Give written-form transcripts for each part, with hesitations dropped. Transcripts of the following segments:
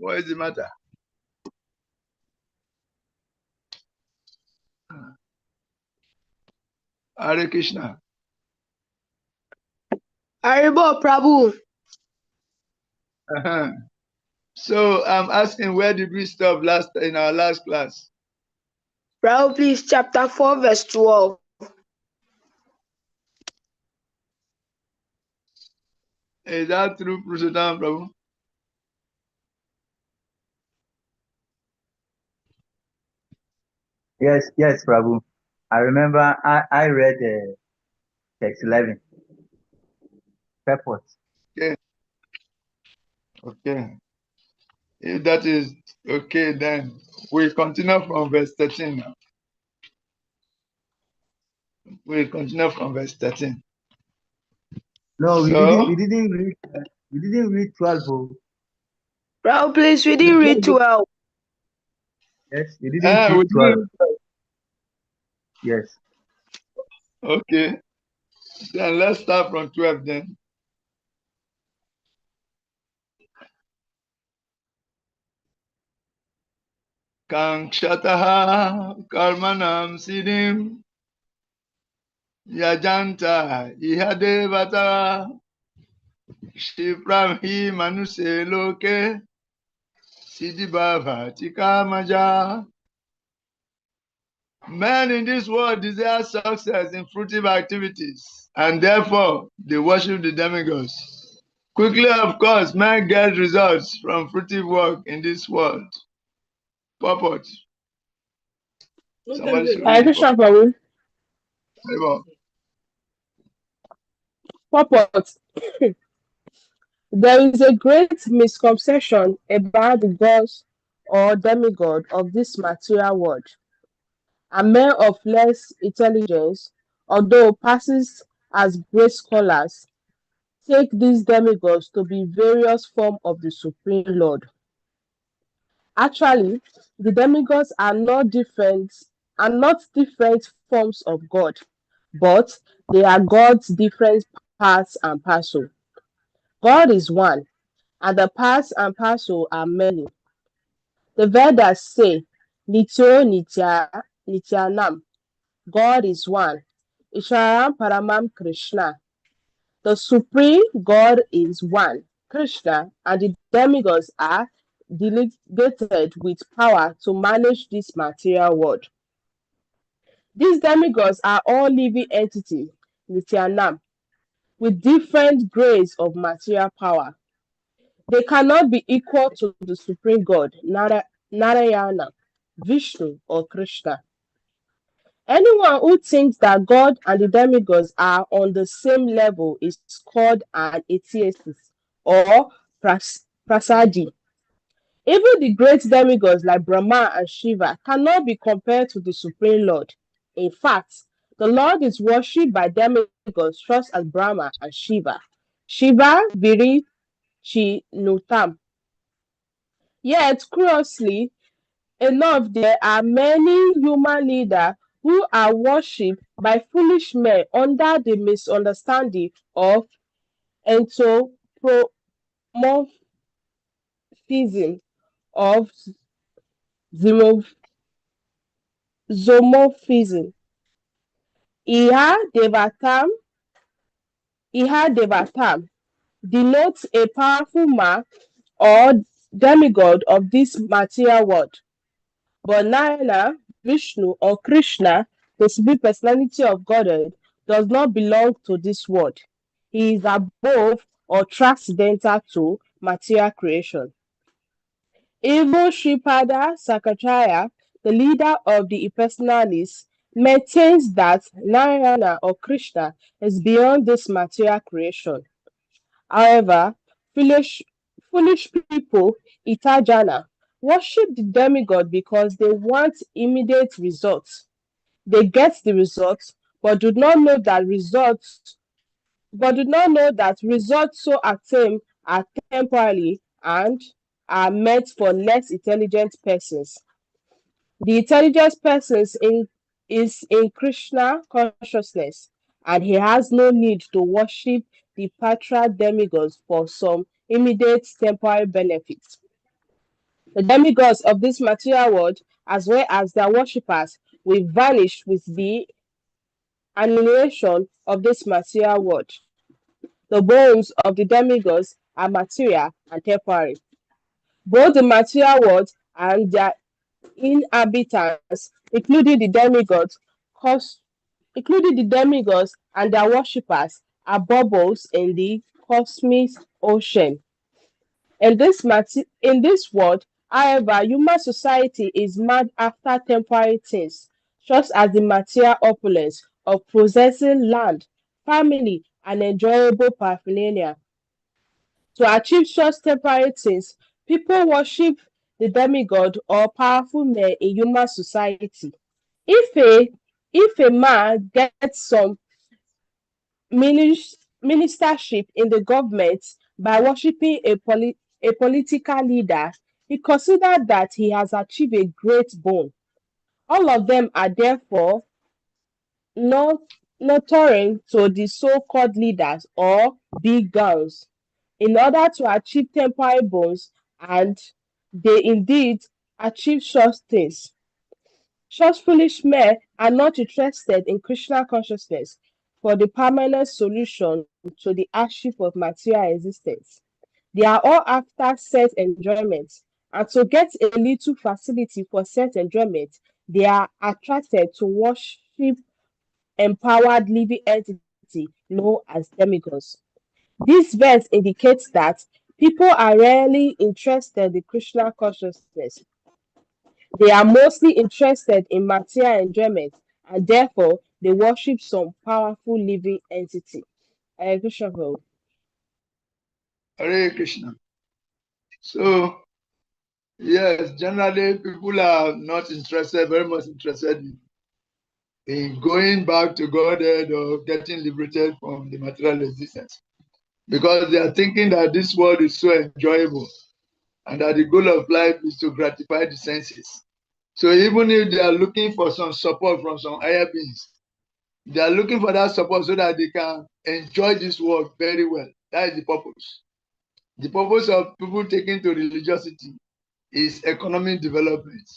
What is the matter? Hare Krishna. Haribo Prabhu. So I'm asking, where did we stop in our last class? Prabhu, please, chapter 4, verse 12. Is that true, Purushottam Prabhu? Yes, Prabhu. I remember I read text 11. Purport. Okay. If that is okay, then we continue from verse 13 now. We'll continue from verse 13. No, So, we didn't read 12. Oh. Prabhu, please, we didn't read 12. Yes, we didn't read 12. Yes. Okay. Then let's start from 12 then. Kankshataha karmanam siddhim yajanta ihadevata shipram hi manuse loke siddhibhava tikamaja. Men in this world desire success in fruitive activities, and therefore they worship the demigods. Quickly, of course, men get results from fruitive work in this world. Purport. Somebody should read Krishna Prabhu. Purport. There is a great misconception about the gods or demigod of this material world, and men of less intelligence, although passes as great scholars, take these demigods to be various forms of the Supreme Lord. Actually, the demigods are not different forms of God, but they are God's different parts and parcel. God is one, and the parts and parcel are many. The Vedas say, Nityo Nityanam, God is one. Isharam Paramam Krishna. The Supreme God is one, Krishna, and the demigods are delegated with power to manage this material world. These demigods are all living entities, Nityanam, with different grades of material power. They cannot be equal to the Supreme God, Narayana, Vishnu, or Krishna. Anyone who thinks that God and the demigods are on the same level is called an atheist or prasadi. Even the great demigods like Brahma and Shiva cannot be compared to the Supreme Lord. In fact, the Lord is worshipped by demigods such as Brahma and Shiva. Shiva Viri Chinutam. Yet, curiously enough, there are many human leaders who are worshipped by foolish men under the misunderstanding of anthropomorphism of zoomorphism. Iha Devatam denotes a powerful man or demigod of this material world. But Narayana, Vishnu, or Krishna, the supreme personality of Godhead, does not belong to this world. He is above or transcendental to material creation. Even Sripada Sakaracharya, the leader of the impersonalists, maintains that Narayana or Krishna is beyond this material creation. However, foolish people, Itajana, worship the demigod because they want immediate results. They get the results, but do not know that results so attained are temporary and are meant for less intelligent persons. The intelligent person is in Krishna consciousness, and he has no need to worship the Patra demigods for some immediate temporary benefits. The demigods of this material world, as well as their worshippers, will vanish with the annihilation of this material world. The bones of the demigods are material and temporary. Both the material world and their inhabitants, including the demigods and their worshippers, are bubbles in the cosmic ocean. In this world, however, human society is mad after temporary things, just as the material opulence of possessing land, family, and enjoyable paraphernalia. To achieve such temporary things, people worship the demigod or powerful men in human society. If a if a man gets some ministership in the government by worshiping a political leader, he considers that he has achieved a great boon. All of them are therefore not nurturing to the so-called leaders or big guns in order to achieve temporary boons, and they indeed achieve such things. Such foolish men are not interested in Krishna consciousness for the permanent solution to the hardship of material existence. They are all after self enjoyment, and to get a little facility for self enjoyment, they are attracted to worship empowered living entity known as demigods. This verse indicates that people are rarely interested in Krishna consciousness. They are mostly interested in material enjoyment, and therefore they worship some powerful living entity. Krishna. Hare Krishna. So, yes, generally people are not interested, very much interested in going back to Godhead or getting liberated from the material existence, because they are thinking that this world is so enjoyable and that the goal of life is to gratify the senses. So even if they are looking for some support from some higher beings, they are looking for that support so that they can enjoy this world very well. That is the purpose. The purpose of people taking to religiosity is economic development.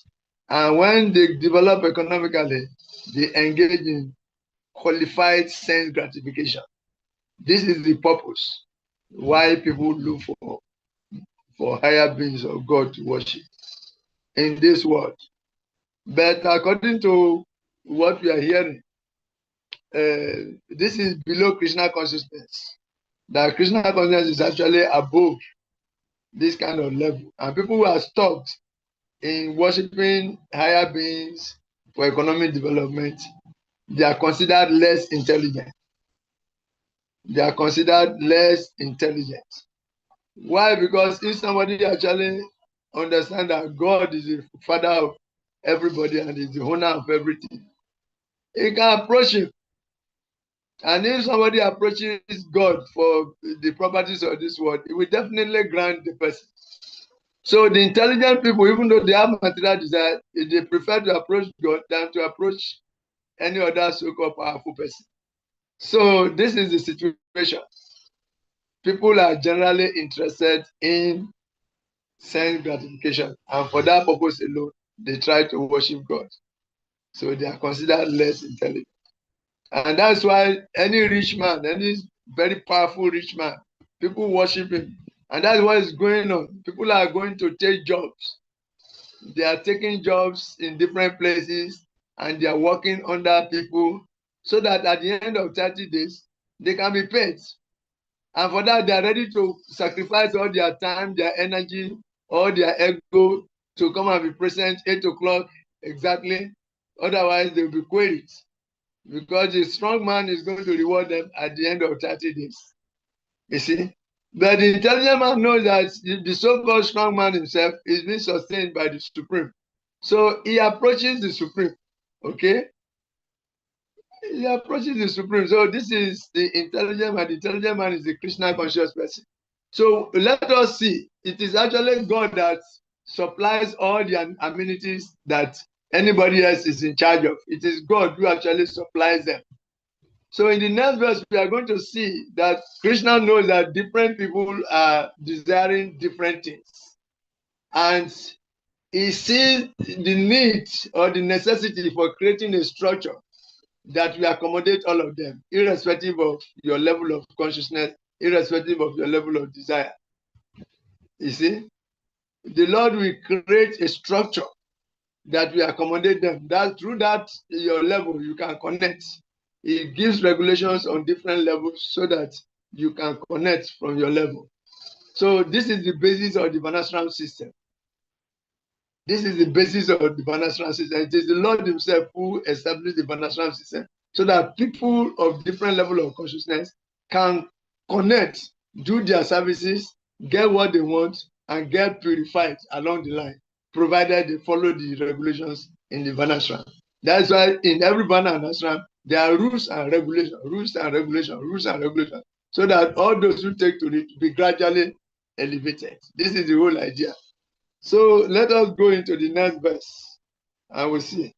And when they develop economically, they engage in qualified sense gratification. This is the purpose why people look for higher beings of God to worship in this world. But according to what we are hearing, this is below Krishna consciousness. That Krishna consciousness is actually above this kind of level. And people who are stuck in worshiping higher beings for economic development, they are considered less intelligent. They are considered less intelligent. Why? Because if somebody actually understands that God is the father of everybody and is the owner of everything, he can approach him. And if somebody approaches God for the properties of this world, he will definitely grant the person. So the intelligent people, even though they have material desire, they prefer to approach God than to approach any other so-called powerful person. So this is the situation. People are generally interested in sense gratification, and for that purpose alone, they try to worship God. So they are considered less intelligent. And that's why any rich man, any very powerful rich man, people worship him. And that's what is going on. People are going to take jobs. They are taking jobs in different places and they are working under people so that at the end of 30 days, they can be paid. And for that, they are ready to sacrifice all their time, their energy, all their ego to come and be present 8 o'clock exactly. Otherwise, they will be queried, because the strong man is going to reward them at the end of 30 days. You see? But the intelligent man knows that the so-called strong man himself is being sustained by the Supreme. So he approaches the Supreme. Okay? He approaches the Supreme. So this is the intelligent man. The intelligent man is the Krishna conscious person. So let us see. It is actually God that supplies all the amenities that anybody else is in charge of. It is God who actually supplies them. So in the next verse, we are going to see that Krishna knows that different people are desiring different things. And he sees the need or the necessity for creating a structure that will accommodate all of them, irrespective of your level of consciousness, irrespective of your level of desire. You see, the Lord will create a structure that will accommodate them. That through that your level you can connect. He gives regulations on different levels so that you can connect from your level. So this is the basis of the Vanashram system. This is the basis of the Vanashram system. It is the Lord himself who established the Vanashram system so that people of different level of consciousness can connect, do their services, get what they want, and get purified along the line, provided they follow the regulations in the Vanashram. That's why in every Vanashram, there are rules and regulations, rules and regulations, rules and regulations, so that all those who take to it be gradually elevated. This is the whole idea. So let us go into the next verse and we'll see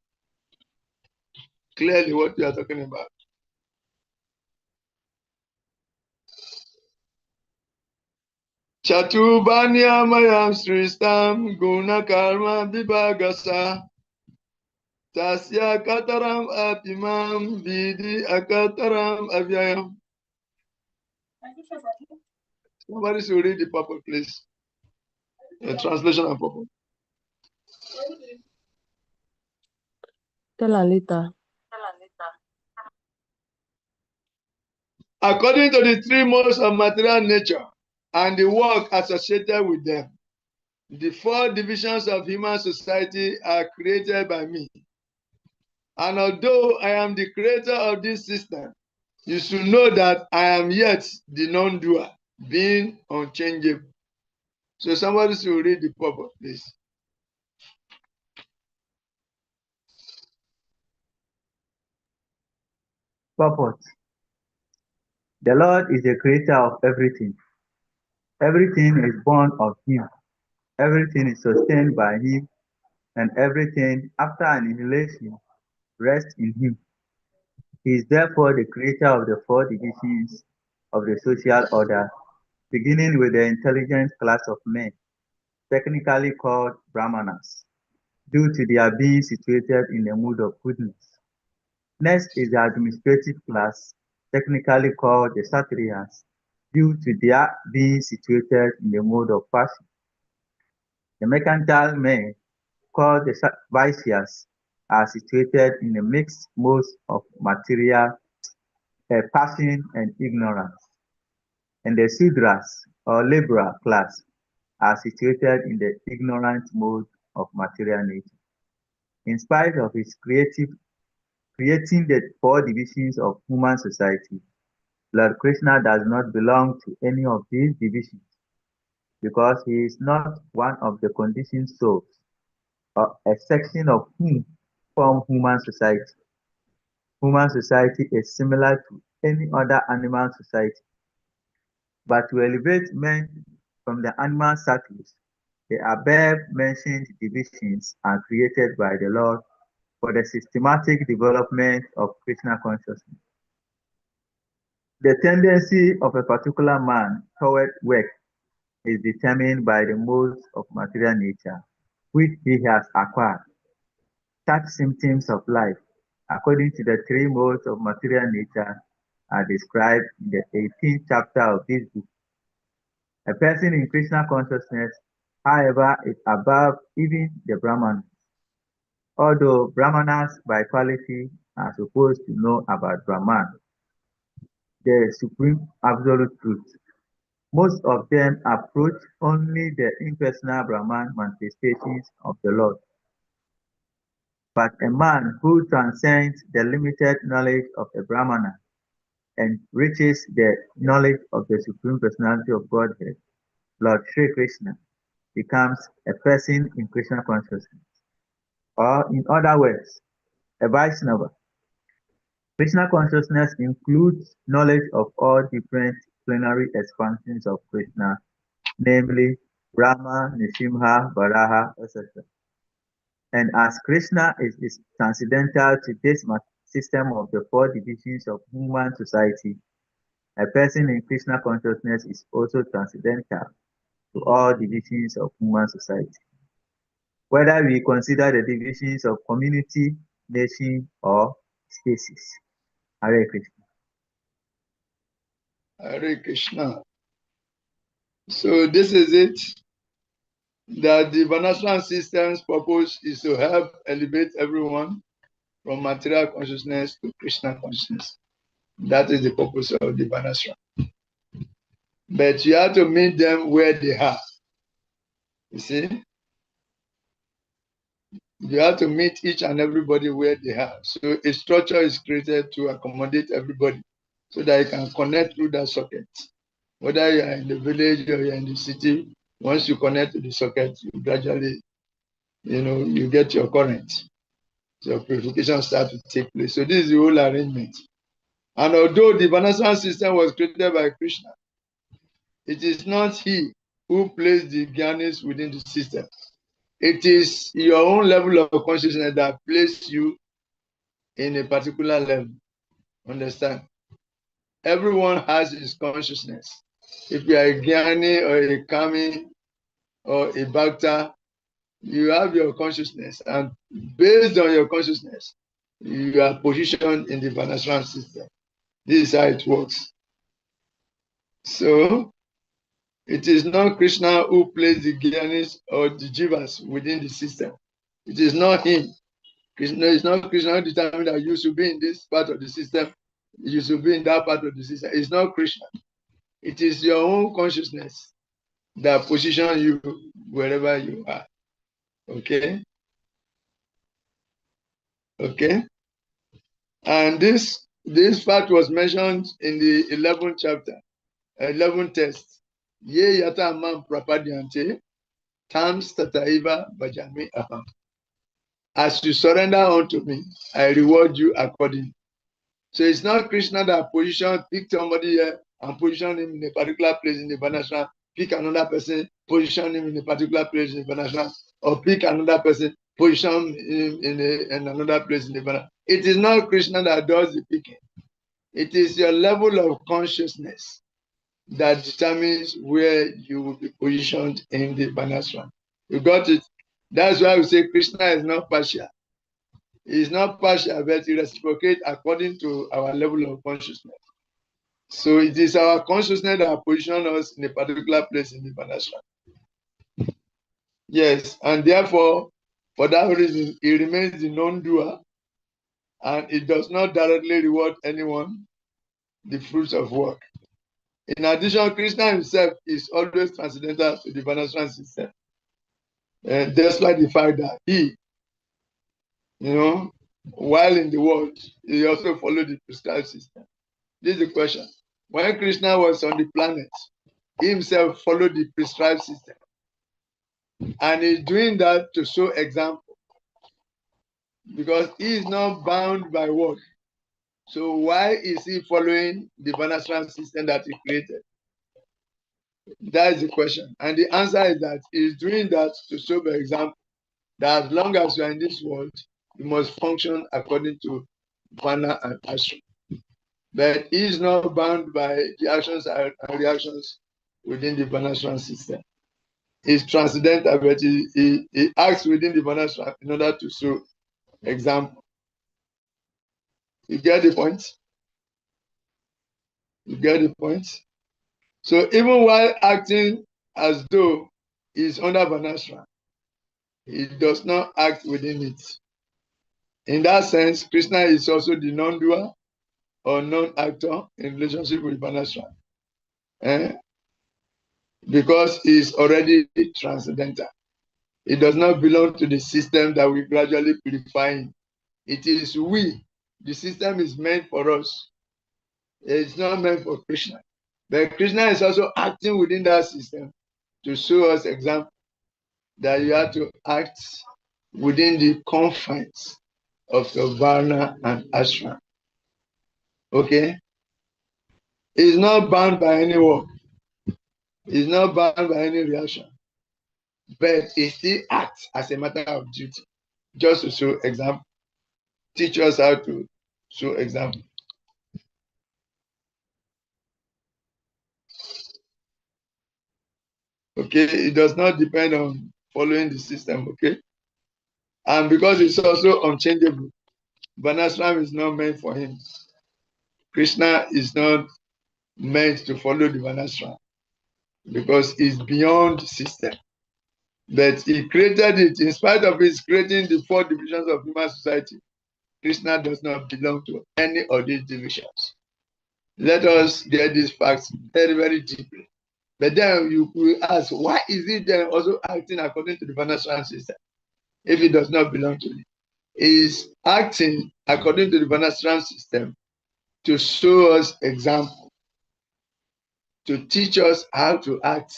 clearly what we are talking about. Chatubanya mayam sristam guna karma vibhagasa tasya kataram apimam vidhi akataram avyayam. Somebody should read the purpose, please. A translation and purpose. Tell her later. According to the three modes of material nature and the work associated with them, the four divisions of human society are created by me. And although I am the creator of this system, you should know that I am yet the non-doer, being unchangeable. So somebody should read the purpose, please. Purport. The Lord is the creator of everything. Everything is born of him. Everything is sustained by him, and everything, after annihilation, rests in him. He is therefore the creator of the four divisions of the social order, beginning with the intelligent class of men, technically called Brahmanas, due to their being situated in the mood of goodness. Next is the administrative class, technically called the Kshatriyas, due to their being situated in the mode of passion. The mercantile men, called the Vaishyas, are situated in the mixed modes of material passion and ignorance. And the Sudras, or liberal class, are situated in the ignorant mode of material nature. In spite of his creating the four divisions of human society, Lord Krishna does not belong to any of these divisions because he is not one of the conditioned souls or a section of whom form human society. Human society is similar to any other animal society, but to elevate men from the animal status, the above mentioned divisions are created by the Lord for the systematic development of Krishna consciousness. The tendency of a particular man toward work is determined by the modes of material nature which he has acquired. Such symptoms of life, according to the three modes of material nature, are described in the 18th chapter of this book. A person in Krishna consciousness, however, is above even the Brahmanas. Although Brahmanas by quality are supposed to know about Brahman, the supreme absolute truth, most of them approach only the impersonal Brahman manifestations of the Lord. But a man who transcends the limited knowledge of a Brahmana and reaches the knowledge of the Supreme Personality of Godhead, Lord Sri Krishna, becomes a person in Krishna consciousness. Or, in other words, a Vaishnava. Krishna consciousness includes knowledge of all different plenary expansions of Krishna, namely Rama, Nrsimha, Varaha, etc. And as Krishna is transcendental to this system of the four divisions of human society, a person in Krishna consciousness is also transcendental to all divisions of human society. whether we consider the divisions of community, nation, or species. Hare Krishna. Hare Krishna. So this is it, that the Varnashram system's purpose is to help elevate everyone from material consciousness to Krishna consciousness. That is the purpose of the Varnashram. But you have to meet them where they are. You see? You have to meet each and everybody where they are. So a structure is created to accommodate everybody so that you can connect through that socket. Whether you are in the village or you're in the city, once you connect to the socket, you gradually, you get your current. So purification starts to take place. So this is the whole arrangement. And although the Varnashram system was created by Krishna, it is not he who placed the Gyanis within the system. It is your own level of consciousness that places you in a particular level. Understand? Everyone has his consciousness. If you are a Gyani or a Kami or a Bhakta, you have your consciousness. And based on your consciousness, you are positioned in the Varnashram system. This is how it works. So, it is not Krishna who placed the Gyanis or the Jivas within the system. It is not him. Krishna is not Krishna who determined that you should be in this part of the system, you should be in that part of the system. It's not Krishna. It is your own consciousness that positions you wherever you are. Okay? Okay? And this fact was mentioned in the 11th chapter, 11th text. Ye yata man prapadyante, tam stataiva bhajami aham. As you surrender unto me, I reward you accordingly. So it's not Krishna that pick somebody here and position him in a particular place in the Varnashram, pick another person, position him in a particular place in the Varnashram, or pick another person, position him in another place in the Varnashram. It is not Krishna that does the picking. It is your level of consciousness that determines where you will be positioned in the Varnashram. You got it? That's why we say Krishna is not partial. He is not partial, but he reciprocates according to our level of consciousness. So it is our consciousness that positions us in a particular place in the Varnashram. Yes, and therefore, for that reason, he remains the non-doer, and it does not directly reward anyone the fruits of work. In addition, Krishna himself is always transcendental to the Varnashram system, despite the fact that he, while in the world, he also followed the prescribed system. This is the question. When Krishna was on the planet, he himself followed the prescribed system. And he's doing that to show example. Because he is not bound by work. So why is he following the Varnashram system that he created? That is the question. And the answer is that he's doing that to show by example that as long as you are in this world, you must function according to Varna and Ashram. But he is not bound by the actions and reactions within the Varnashram system. He's transcendental, but he acts within the Varnashram in order to show example. You get the point? You get the point? So even while acting as though he's under Varnashram, he does not act within it. In that sense, Krishna is also the non-doer or non-actor in relationship with Varnashram. Because he is already transcendental. It does not belong to the system that we gradually purify. It is we. The system is meant for us. It's not meant for Krishna. But Krishna is also acting within that system to show us example that you have to act within the confines of the Varna and Ashram. Okay? He's not bound by any work. He's not bound by any reaction. But he still acts as a matter of duty, just to show example. Teach us how to show example. Okay, it does not depend on following the system, okay? And because it's also unchangeable, Varnashram is not meant for him. Krishna is not meant to follow the Varnashram because it's beyond the system. But he created it in spite of his creating the 4 divisions of human society. Krishna does not belong to any of these divisions. Let us get these facts very, very deeply. But then you will ask, why is he then also acting according to the Varnashram system if he does not belong to it? He is acting according to the Varnashram system to show us example, to teach us how to act,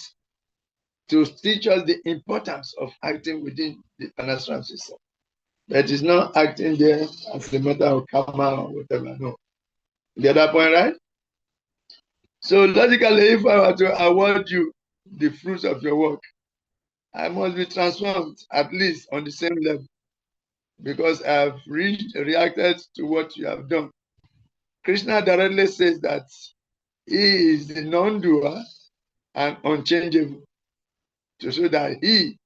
to teach us the importance of acting within the Varnashram system. That is not acting there as a matter of karma or whatever. No. The other point, right? So logically, if I were to award you the fruits of your work, I must be transformed at least on the same level because I have reacted to what you have done. Krishna directly says that he is the non-doer and unchangeable to show that he,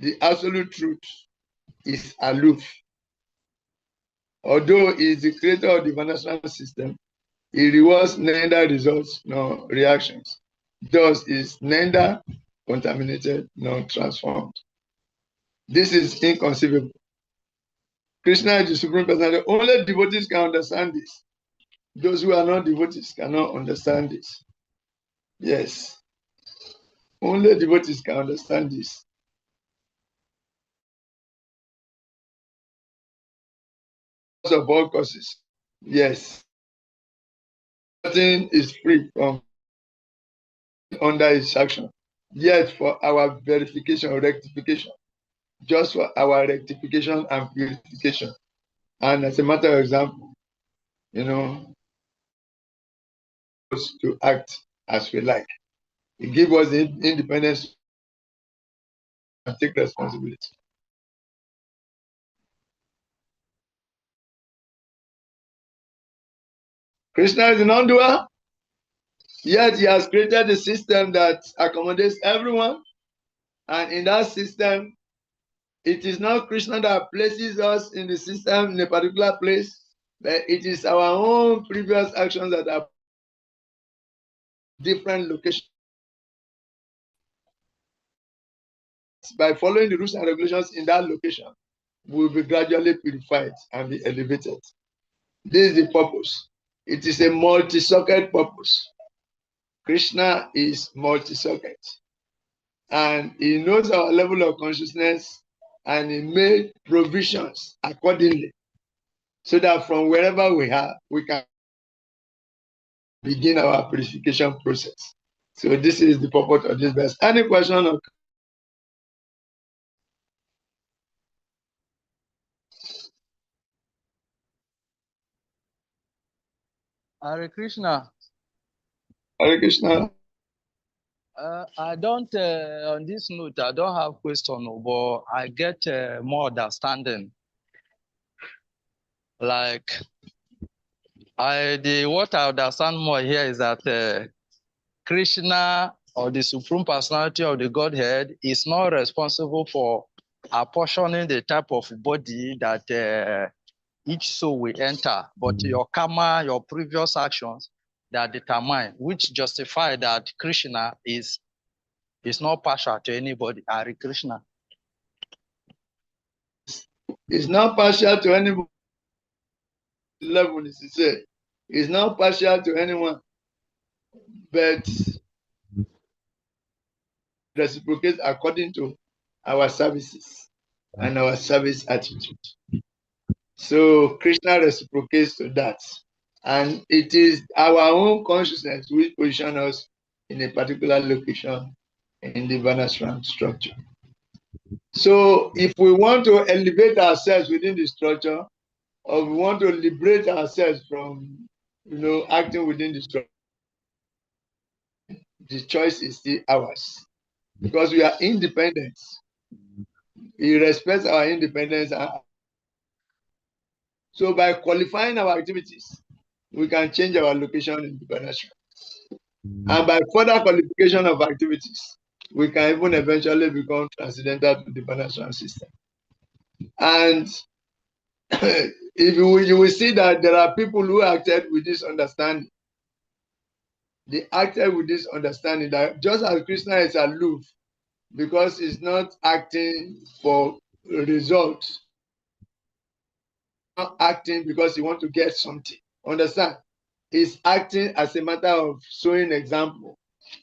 the absolute truth, is aloof. Although he is the creator of the Varnashram system, he rewards neither results nor reactions. Thus is neither contaminated nor transformed. This is inconceivable. Krishna is the supreme personality. Only devotees can understand this. Those who are not devotees cannot understand this. Yes. Only devotees can understand this. Of all causes. Yes. Nothing is free from under his action. Yet for our verification or rectification, just for our rectification and purification. And as a matter of example, to act as we like. It gives us independence and take responsibility. Krishna is a non-doer, yet he has created a system that accommodates everyone. And in that system, it is not Krishna that places us in the system in a particular place, but it is our own previous actions that are different locations. By following the rules and regulations in that location, we will be gradually purified and be elevated. This is the purpose. It is a multi-socket purpose. Krishna is multi-socket. And he knows our level of consciousness and he made provisions accordingly so that from wherever we are, we can begin our purification process. So this is the purpose of this verse. Any question? Hare Krishna. Hare Krishna. I don't, on this note, I don't have question, but I get more understanding. Like, what I understand more here is that Krishna or the Supreme Personality of the Godhead is not responsible for apportioning the type of body that each soul will enter, but your karma, your previous actions that determine, which justify that Krishna is not partial to anybody. Hare Krishna. It's not partial to anybody. Level is to say, it's not partial to anyone, but reciprocates according to our services and our service attitude. So Krishna reciprocates to that. And it is our own consciousness which positions us in a particular location in the Varnashram structure. So if we want to elevate ourselves within the structure, or we want to liberate ourselves from, acting within the structure, the choice is still ours. Because we are independent. He respects our independence. So by qualifying our activities, we can change our location in the Varnashram. And by further qualification of activities, we can even eventually become transcendental to the Varnashram system. And if you will see that there are people who acted with this understanding. They acted with this understanding that just as Krishna is aloof because he's not acting for results, not acting because he wants to get something. Understand? He's acting as a matter of showing example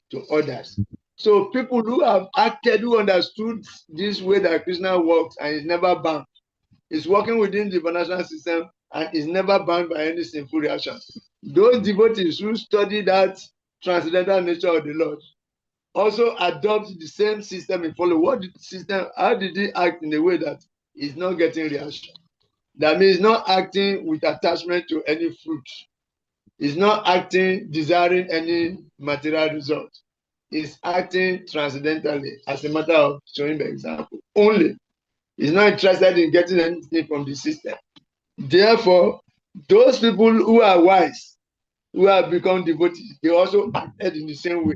to others. So people who have acted, who understood this way that Krishna works and is never bound, is working within the financial system and is never bound by any sinful reaction. Those devotees who study that transcendental nature of the Lord also adopt the same system and follow. What system? How did he act in a way that is not getting reaction? That means not acting with attachment to any fruit. Is not acting desiring any material result. Is acting transcendentally as a matter of showing the example only. Is not interested in getting anything from the system. Therefore, those people who are wise, who have become devotees, they also acted in the same way.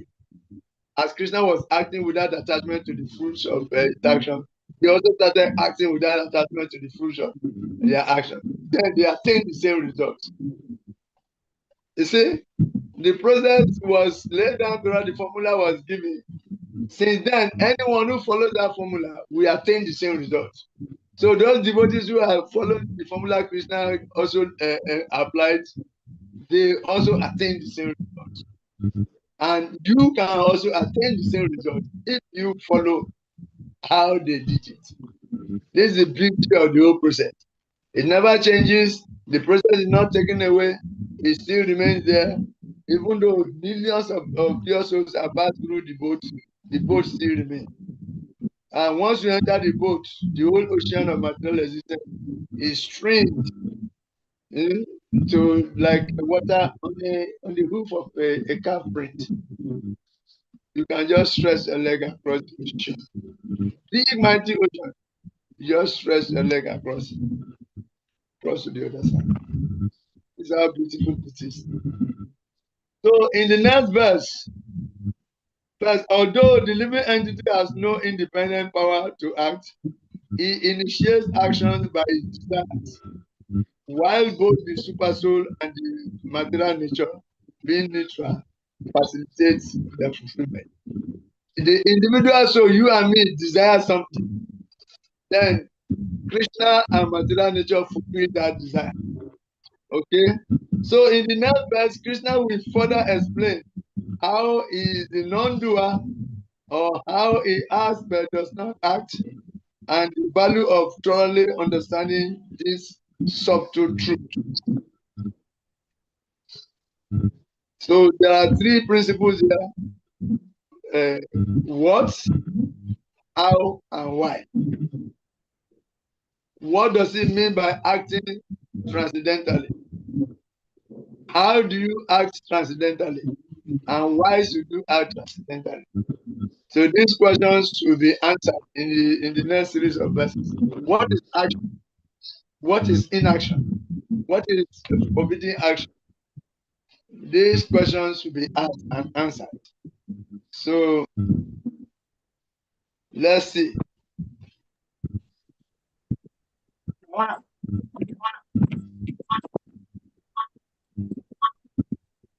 As Krishna was acting without attachment to the fruits of his action, they also started acting without attachment to the fruits of their action. Then they attained the same results. You see, the process was laid down before the formula was given. Since then, anyone who follows that formula will attain the same results. So those devotees who have followed the formula Krishna also applied, they also attain the same results. And you can also attain the same results if you follow how they did it. This is the beauty of the whole process. It never changes. The process is not taken away. It still remains there. Even though millions of pure souls have passed through the boat still remains. And once you enter the boat, the whole ocean of material existence is streamed to like water on the hoof of a calf print. You can just stretch a leg across the ocean. Big mighty ocean. You just stretch a leg across to the other side. This is how beautiful it is. So in the next verse, first, although the living entity has no independent power to act, he initiates actions by his desires, while both the super soul and the material nature, being neutral, facilitates the fulfillment. The individual soul, you and me, desire something. Then Krishna and material nature fulfill that desire. Okay? So in the next verse, Krishna will further explain how he is the non-doer or how he acts but does not act, and the value of thoroughly understanding this subtle truth. So there are three principles here. What, how, and why. What does it mean by acting transcendentally? How do you act transcendentally? And why should you act transcendentally? So these questions will be answered in the next series of verses. What is action? What is inaction? What is forbidding action? These questions will be asked and answered. So let's see.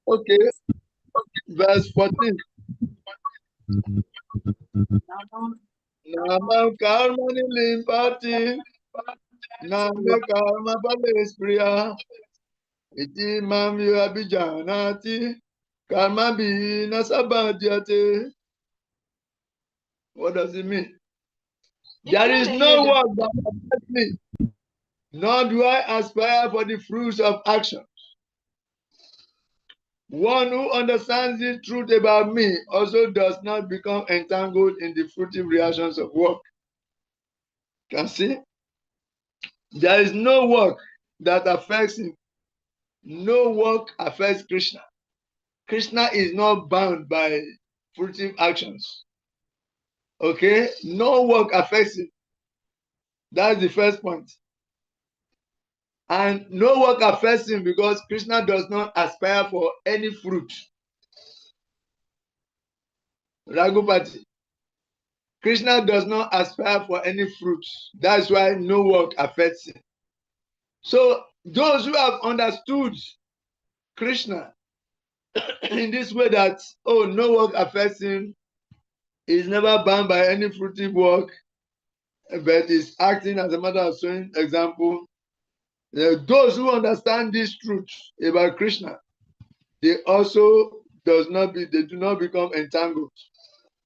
Okay, verse 14. Nama karma nilimpati, nama karma palespriya, iti mam yabijanati, karma bi nasabadiate. What does it mean? There is no work that affects me, nor do I aspire for the fruits of action. One who understands the truth about me also does not become entangled in the fruitive reactions of work. You can see? There is no work that affects him. No work affects Krishna. Krishna is not bound by fruitive actions. Okay? No work affects him. That's the first point. And no work affects him because Krishna does not aspire for any fruit. Raghupati, Krishna does not aspire for any fruit. That's why no work affects him. So those who have understood Krishna in this way that, oh, no work affects him, he's never bound by any fruitive work, but is acting as a matter of showing example. Those who understand this truth about Krishna, they also do not become entangled,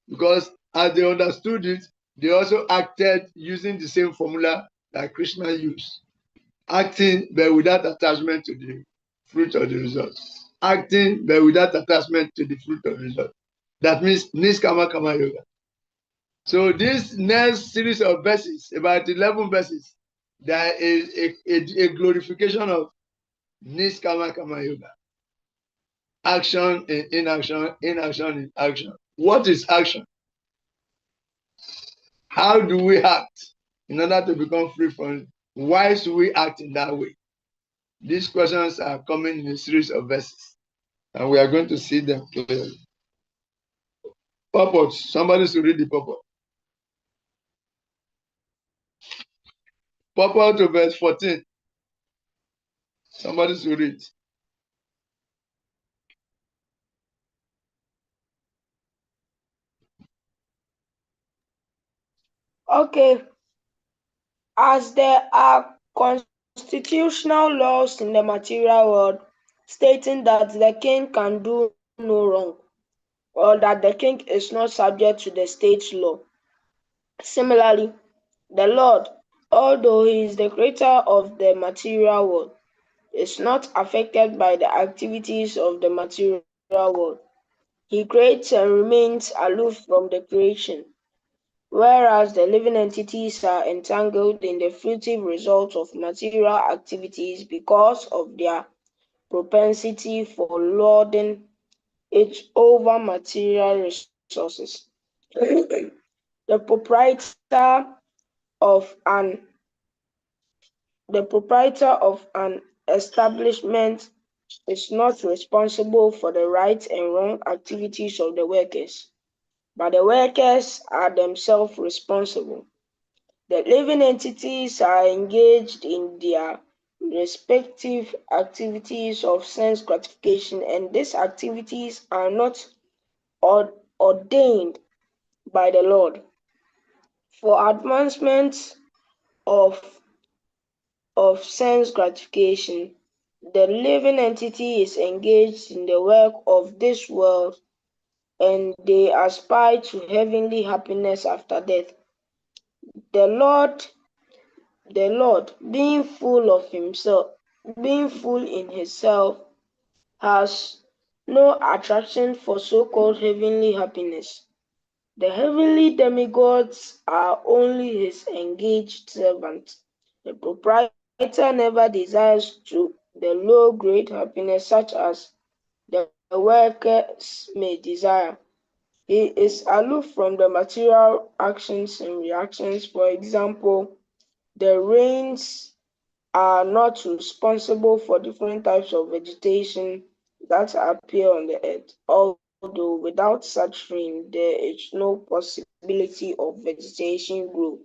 because as they understood it, they also acted using the same formula that Krishna used, acting but without attachment to the fruit of the result, acting but without attachment to the fruit of the result. That means Niskama Kama Yoga. So this next series of verses, about 11 verses, there is a glorification of Niskama Kama Yoga. Action in inaction, inaction in action. What is action? How do we act in order to become free from it? Why should we act in that way? These questions are coming in a series of verses, and we are going to see them clearly. Purport. Somebody should read the purport. Purport to verse 14. Somebody should read. Okay, as there are constitutional laws in the material world stating that the king can do no wrong, or that the king is not subject to the state's law. Similarly, the Lord, although he is the creator of the material world, is not affected by the activities of the material world. He creates and remains aloof from the creation, whereas the living entities are entangled in the fruitive results of material activities because of their propensity for lording it over material resources. The proprietor of an establishment is not responsible for the right and wrong activities of the workers, but the workers are themselves responsible. The living entities are engaged in their respective activities of sense gratification, and these activities are not ordained by the Lord. For advancement of sense gratification, the living entity is engaged in the work of this world, and they aspire to heavenly happiness after death. The Lord, being full in himself, has no attraction for so-called heavenly happiness. The heavenly demigods are only his engaged servants. The proprietor never desires to the low-grade happiness such as the workers may desire. He is aloof from the material actions and reactions. For example, the rains are not responsible for different types of vegetation that appear on the earth, although without such rain, there is no possibility of vegetation growth.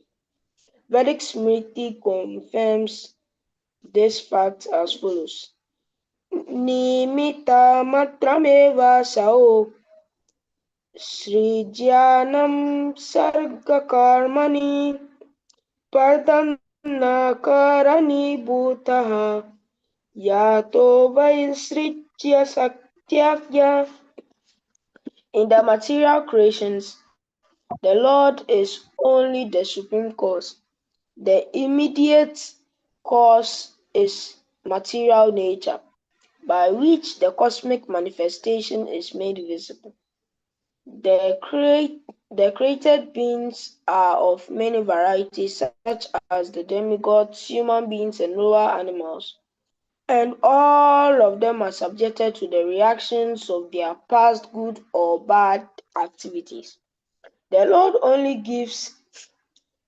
Vedic Smriti confirms this fact as follows. Nimita matrameva sao Srijanam sargakarmani Pardanna karani bhutaha Yato vaisritya satyakya. In the material creations, the Lord is only the supreme cause. The immediate cause is material nature, by which the cosmic manifestation is made visible. The created beings are of many varieties, such as the demigods, human beings, and lower animals, and all of them are subjected to the reactions of their past good or bad activities. The Lord only gives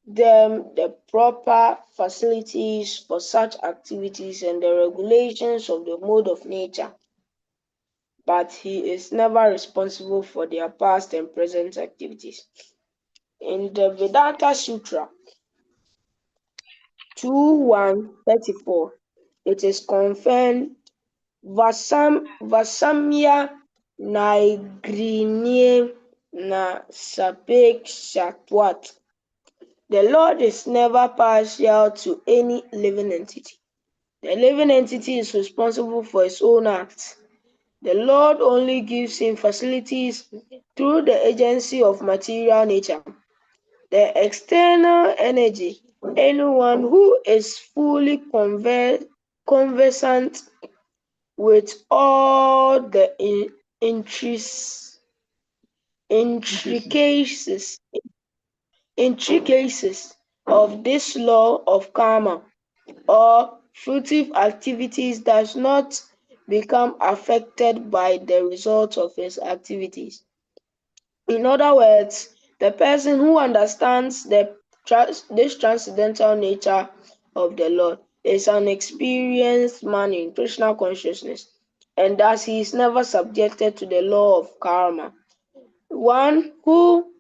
them the proper facilities for such activities and the regulations of the mode of nature, but he is never responsible for their past and present activities. In the Vedanta Sutra 2.1.34, it is confirmed Vasamya Naigrinie na Sapekshapwat. The Lord is never partial to any living entity. The living entity is responsible for its own acts. The Lord only gives him facilities through the agency of material nature. The external energy, anyone who is fully conversant with all the intricacies of this law of karma or fruitive activities does not become affected by the results of his activities. In other words, the person who understands this transcendental nature of the Lord is an experienced man in Krishna consciousness, and thus he is never subjected to the law of karma. One who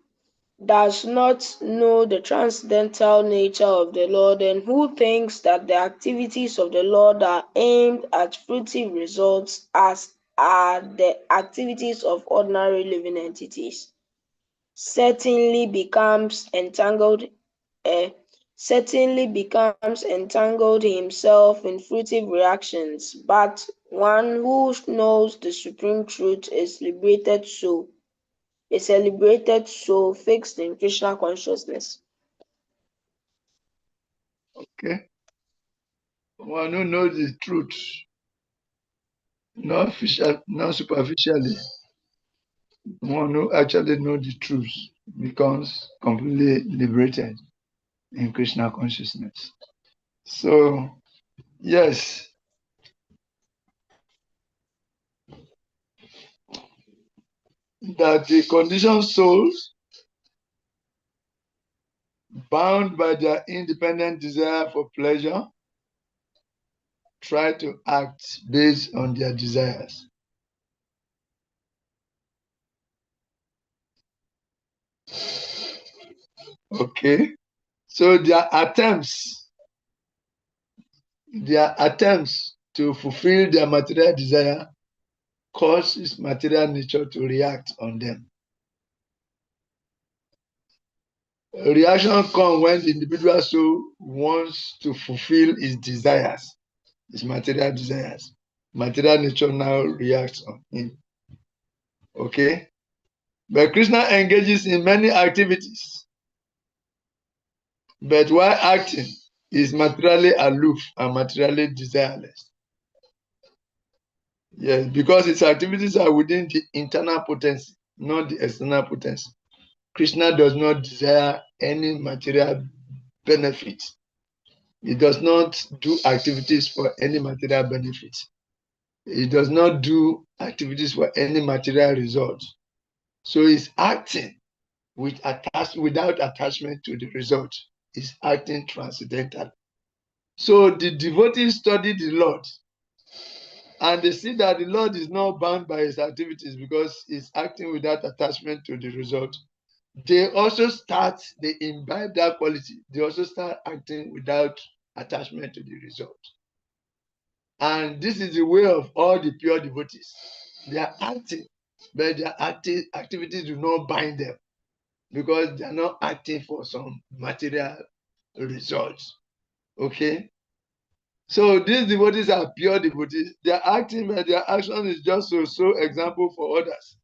does not know the transcendental nature of the Lord and who thinks that the activities of the Lord are aimed at fruitive results as are the activities of ordinary living entities certainly becomes entangled himself in fruitive reactions, but one who knows the supreme truth is a liberated soul fixed in Krishna consciousness. Okay. One who knows the truth, not superficially. One who actually knows the truth becomes completely liberated in Krishna consciousness. So, yes, that the conditioned souls, bound by their independent desire for pleasure, try to act based on their desires. Okay? So their attempts to fulfill their material desire causes material nature to react on them. A reaction comes when the individual soul wants to fulfill his desires, his material desires. Material nature now reacts on him. Okay? But Krishna engages in many activities. But while acting, is materially aloof and materially desireless. Yes, because its activities are within the internal potency, not the external potency. Krishna does not desire any material benefit. He does not do activities for any material benefit. He does not do activities for any material result. So he's acting without attachment to the result. He's acting transcendental. So the devotees study the Lord and they see that the Lord is not bound by his activities because he's acting without attachment to the result. They imbibe that quality. They also start acting without attachment to the result. And this is the way of all the pure devotees. They are acting, but their activities do not bind them because they are not acting for some material results. Okay? So these devotees are pure devotees. They are acting, but their action is just so example for others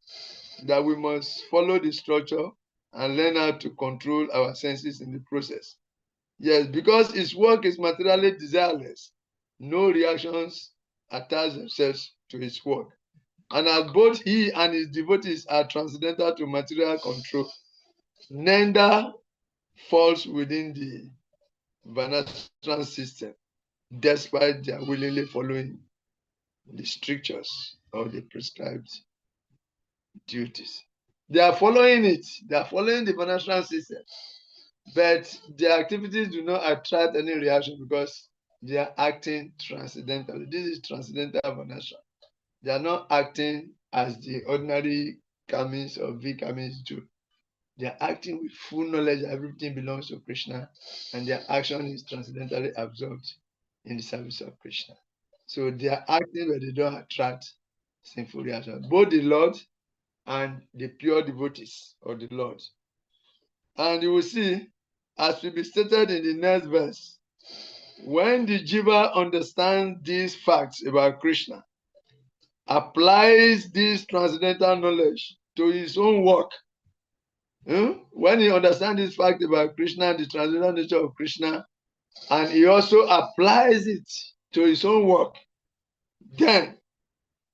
that we must follow the structure and learn how to control our senses in the process. Yes, because his work is materially desireless, no reactions attach themselves to his work. And as both he and his devotees are transcendental to material control, neither falls within the Varnashram system, despite their willingly following the strictures or the prescribed duties. They are following it. They are following the Varnashram system, but their activities do not attract any reaction because they are acting transcendentally. This is transcendental Varnashram. They are not acting as the ordinary Kamins or V Kamins do. They are acting with full knowledge that everything belongs to Krishna, and their action is transcendentally absorbed in the service of Krishna. So they are acting where they don't attract sinful reactions. Both the Lord and the pure devotees of the Lord. And you will see, as will be stated in the next verse, when the jiva understands these facts about Krishna, applies this transcendental knowledge to his own work. When he understands this fact about Krishna, the transcendental nature of Krishna, and he also applies it to his own work, then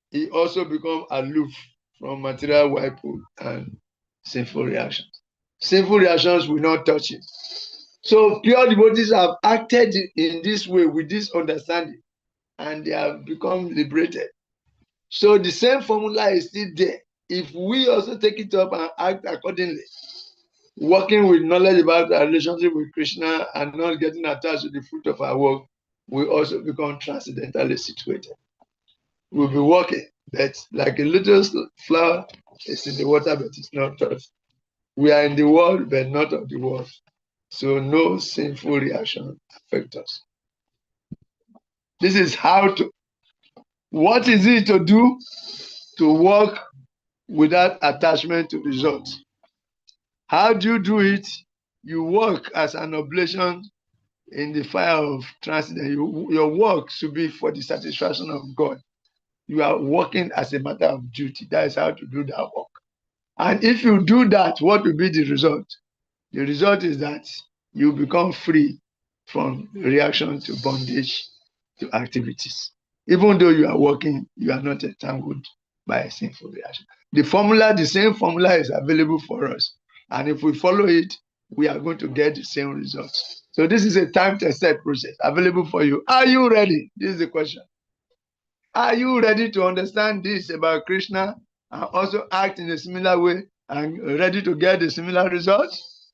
he also becomes aloof from material whirlpool and sinful reactions. Sinful reactions will not touch him. So pure devotees have acted in this way with this understanding, and they have become liberated. So the same formula is still there. If we also take it up and act accordingly, working with knowledge about our relationship with Krishna and not getting attached to the fruit of our work, we also become transcendentally situated. We'll be walking, but like a little flower is in the water, but it's not touched. We are in the world, but not of the world. So no sinful reaction affects us. This is how to. What is it to do? To work without attachment to results. How do you do it? You work as an oblation in the fire of transcendence. Your work should be for the satisfaction of God. You are working as a matter of duty. That is how to do that work. And if you do that, what will be the result? The result is that you become free from reaction to bondage to activities. Even though you are working, you are not entangled by a sinful reaction. The same formula is available for us. And if we follow it, we are going to get the same results. So this is a time-tested process available for you. Are you ready? This is the question. Are you ready to understand this about Krishna and also act in a similar way and ready to get the similar results?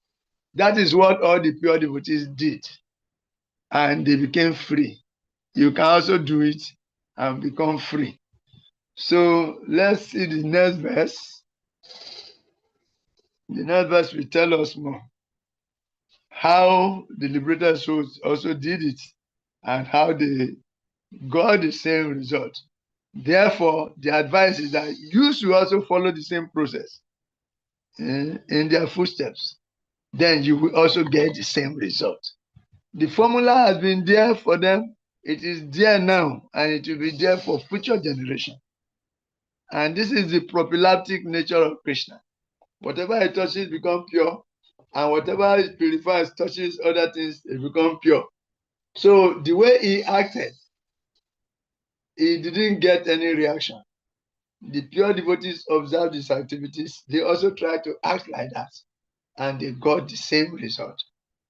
That is what all the pure devotees did. And they became free. You can also do it and become free. So let's see the next verse. The next verse will tell us more how the liberated souls also did it and how they got the same result. Therefore, the advice is that you should also follow the same process in their footsteps. Then you will also get the same result. The formula has been there for them. It is there now, and it will be there for future generations. And this is the prophylactic nature of Krishna. Whatever it touches becomes pure, and whatever it purifies touches other things, it becomes pure. So the way he acted, he didn't get any reaction. The pure devotees observed his activities. They also tried to act like that, and they got the same result.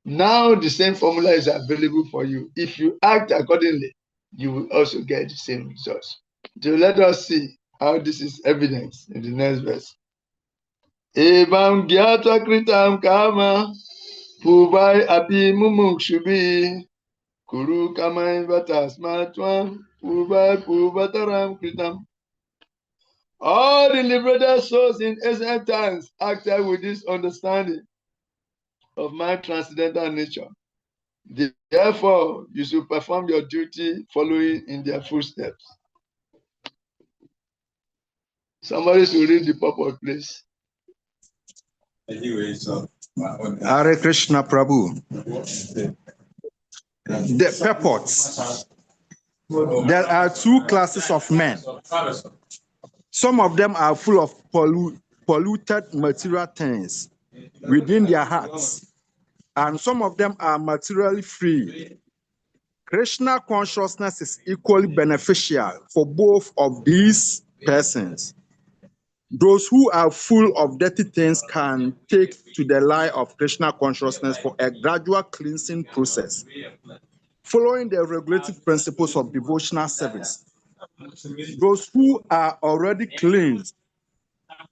Now the same formula is available for you. If you act accordingly, you will also get the same results. So let us see how this is evident in the next verse. Evam gyata kritam kama pubai api mumukshubi kuru kamai vatasmatvam pubai puvataram kritam. All the liberated souls in ancient times acted with this understanding of my transcendental nature. Therefore, you should perform your duty following in their footsteps. Somebody should read the purport, please. Hare Krishna Prabhu. The purports. There are two classes of men. Some of them are full of polluted material things within their hearts, and some of them are materially free. Krishna consciousness is equally beneficial for both of these persons. Those who are full of dirty things can take to the light of Krishna consciousness for a gradual cleansing process, following the regulative principles of devotional service. Those who are already cleansed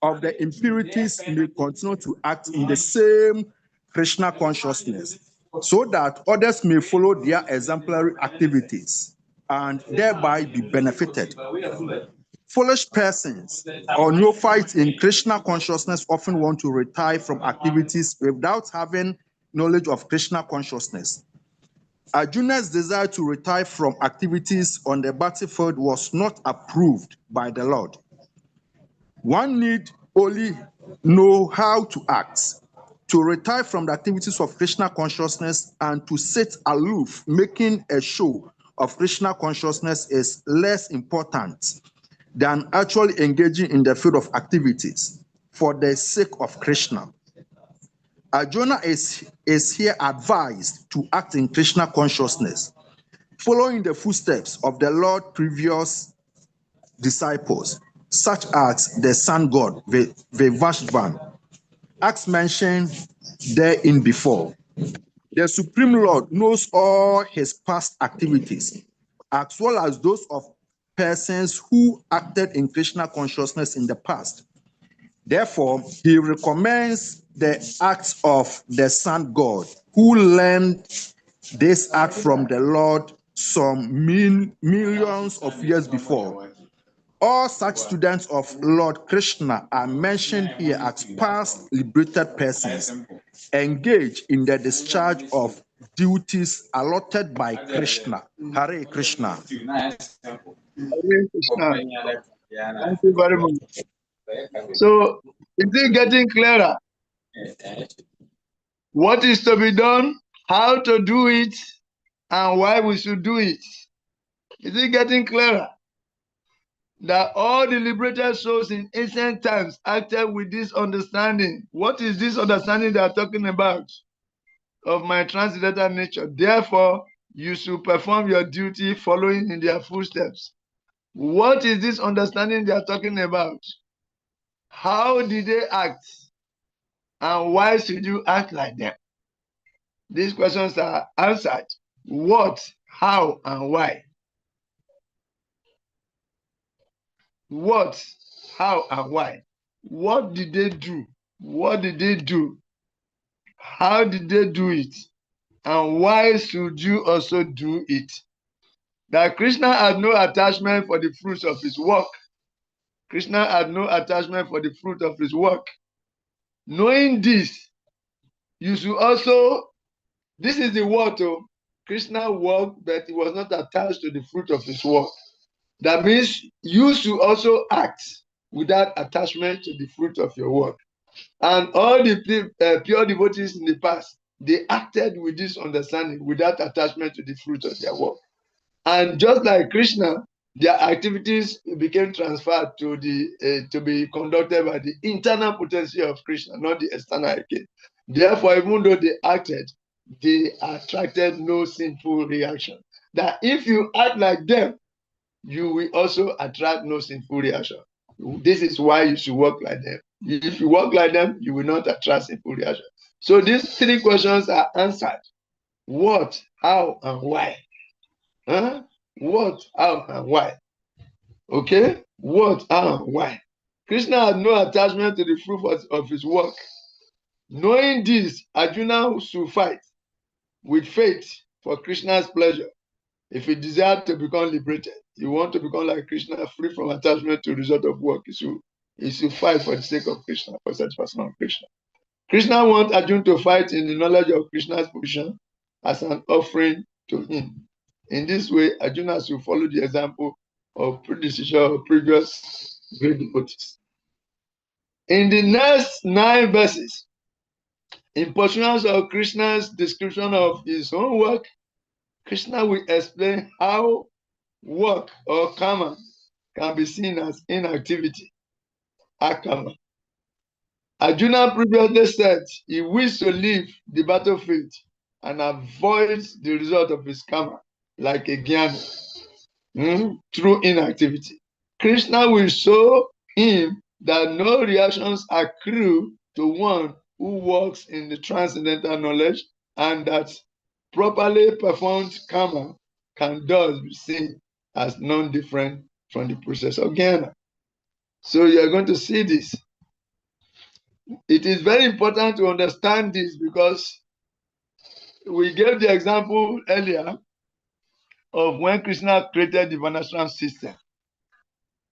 of the impurities may continue to act in the same Krishna consciousness, so that others may follow their exemplary activities and thereby be benefited. Foolish persons or neophytes in Krishna consciousness often want to retire from activities without having knowledge of Krishna consciousness. Arjuna's desire to retire from activities on the battlefield was not approved by the Lord. One need only know how to act. To retire from the activities of Krishna consciousness and to sit aloof, making a show of Krishna consciousness is less important than actually engaging in the field of activities for the sake of Krishna. Arjuna is here advised to act in Krishna consciousness, following the footsteps of the Lord's previous disciples, such as the sun god Vivashvan, as mentioned therein before. The Supreme Lord knows all his past activities, as well as those of persons who acted in Krishna consciousness in the past. Therefore, he recommends the acts of the sun god, who learned this act from the Lord some millions of years before. All such students of Lord Krishna are mentioned here as past liberated persons engaged in the discharge of duties allotted by Krishna. Hare Krishna. Hare Krishna. Thank you very much. So, is it getting clearer? What is to be done, how to do it, and why we should do it? Is it getting clearer? That all the liberated souls in ancient times acted with this understanding. What is this understanding they are talking about? Of my transcendental nature. Therefore, you should perform your duty following in their footsteps. What is this understanding they are talking about? How did they act? And why should you act like them? These questions are answered. What, how, and why? What, how, and why? What did they do? What did they do? How did they do it? And why should you also do it? That Krishna had no attachment for the fruits of his work. Krishna had no attachment for the fruit of his work. Knowing this, you should also, this is the word of Krishna worked, but he was not attached to the fruit of his work. That means you should also act without attachment to the fruit of your work. And all the pure devotees in the past, they acted with this understanding without attachment to the fruit of their work. And just like Krishna, their activities became transferred to the to be conducted by the internal potency of Krishna, not the external again. Therefore, even though they acted, they attracted no sinful reaction. That if you act like them, you will also attract no sinful reaction. This is why you should work like them. If you work like them, you will not attract sinful reaction. So these three questions are answered. What, how, and why? Huh? What, how, and why? Okay? What, how, and why? Krishna had no attachment to the fruit of his work. Knowing this, Arjuna should fight with faith for Krishna's pleasure. If he desires to become liberated, you want to become like Krishna, free from attachment to the result of work, he should fight for the sake of Krishna, for satisfaction of Krishna. Krishna wants Arjuna to fight in the knowledge of Krishna's position as an offering to him. In this way, Arjuna should follow the example of predecessor or previous great devotees. In the next 9 verses, in pursuance of Krishna's description of his own work, Krishna will explain how work or karma can be seen as inactivity, akarma. Arjuna previously said he wished to leave the battlefield and avoid the result of his karma, like a jnana, through inactivity. Krishna will show him that no reactions accrue to one who works in the transcendental knowledge, and that properly performed karma can thus be seen as non-different from the process of jnana. So you're going to see this. It is very important to understand this because we gave the example earlier of when Krishna created the Varnashram system.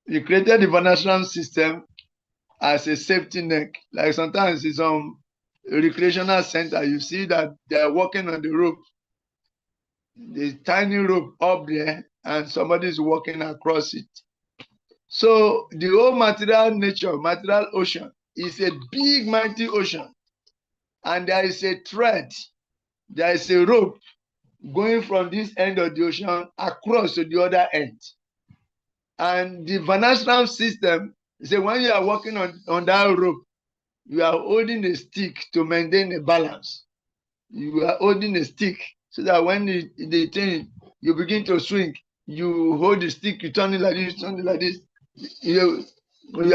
He created the financial system as a safety net. Like sometimes in some recreational center, you see that they are walking on the rope, the tiny rope up there, and somebody is walking across it. So the whole material nature, material ocean, is a big, mighty ocean. And there is a thread, there is a rope going from this end of the ocean across to the other end. And the financial system, say when you are walking on that rope, you are holding a stick to maintain a balance. You are holding a stick so that when the thing, you begin to swing, you hold the stick, you turn it like this, turn it like this. You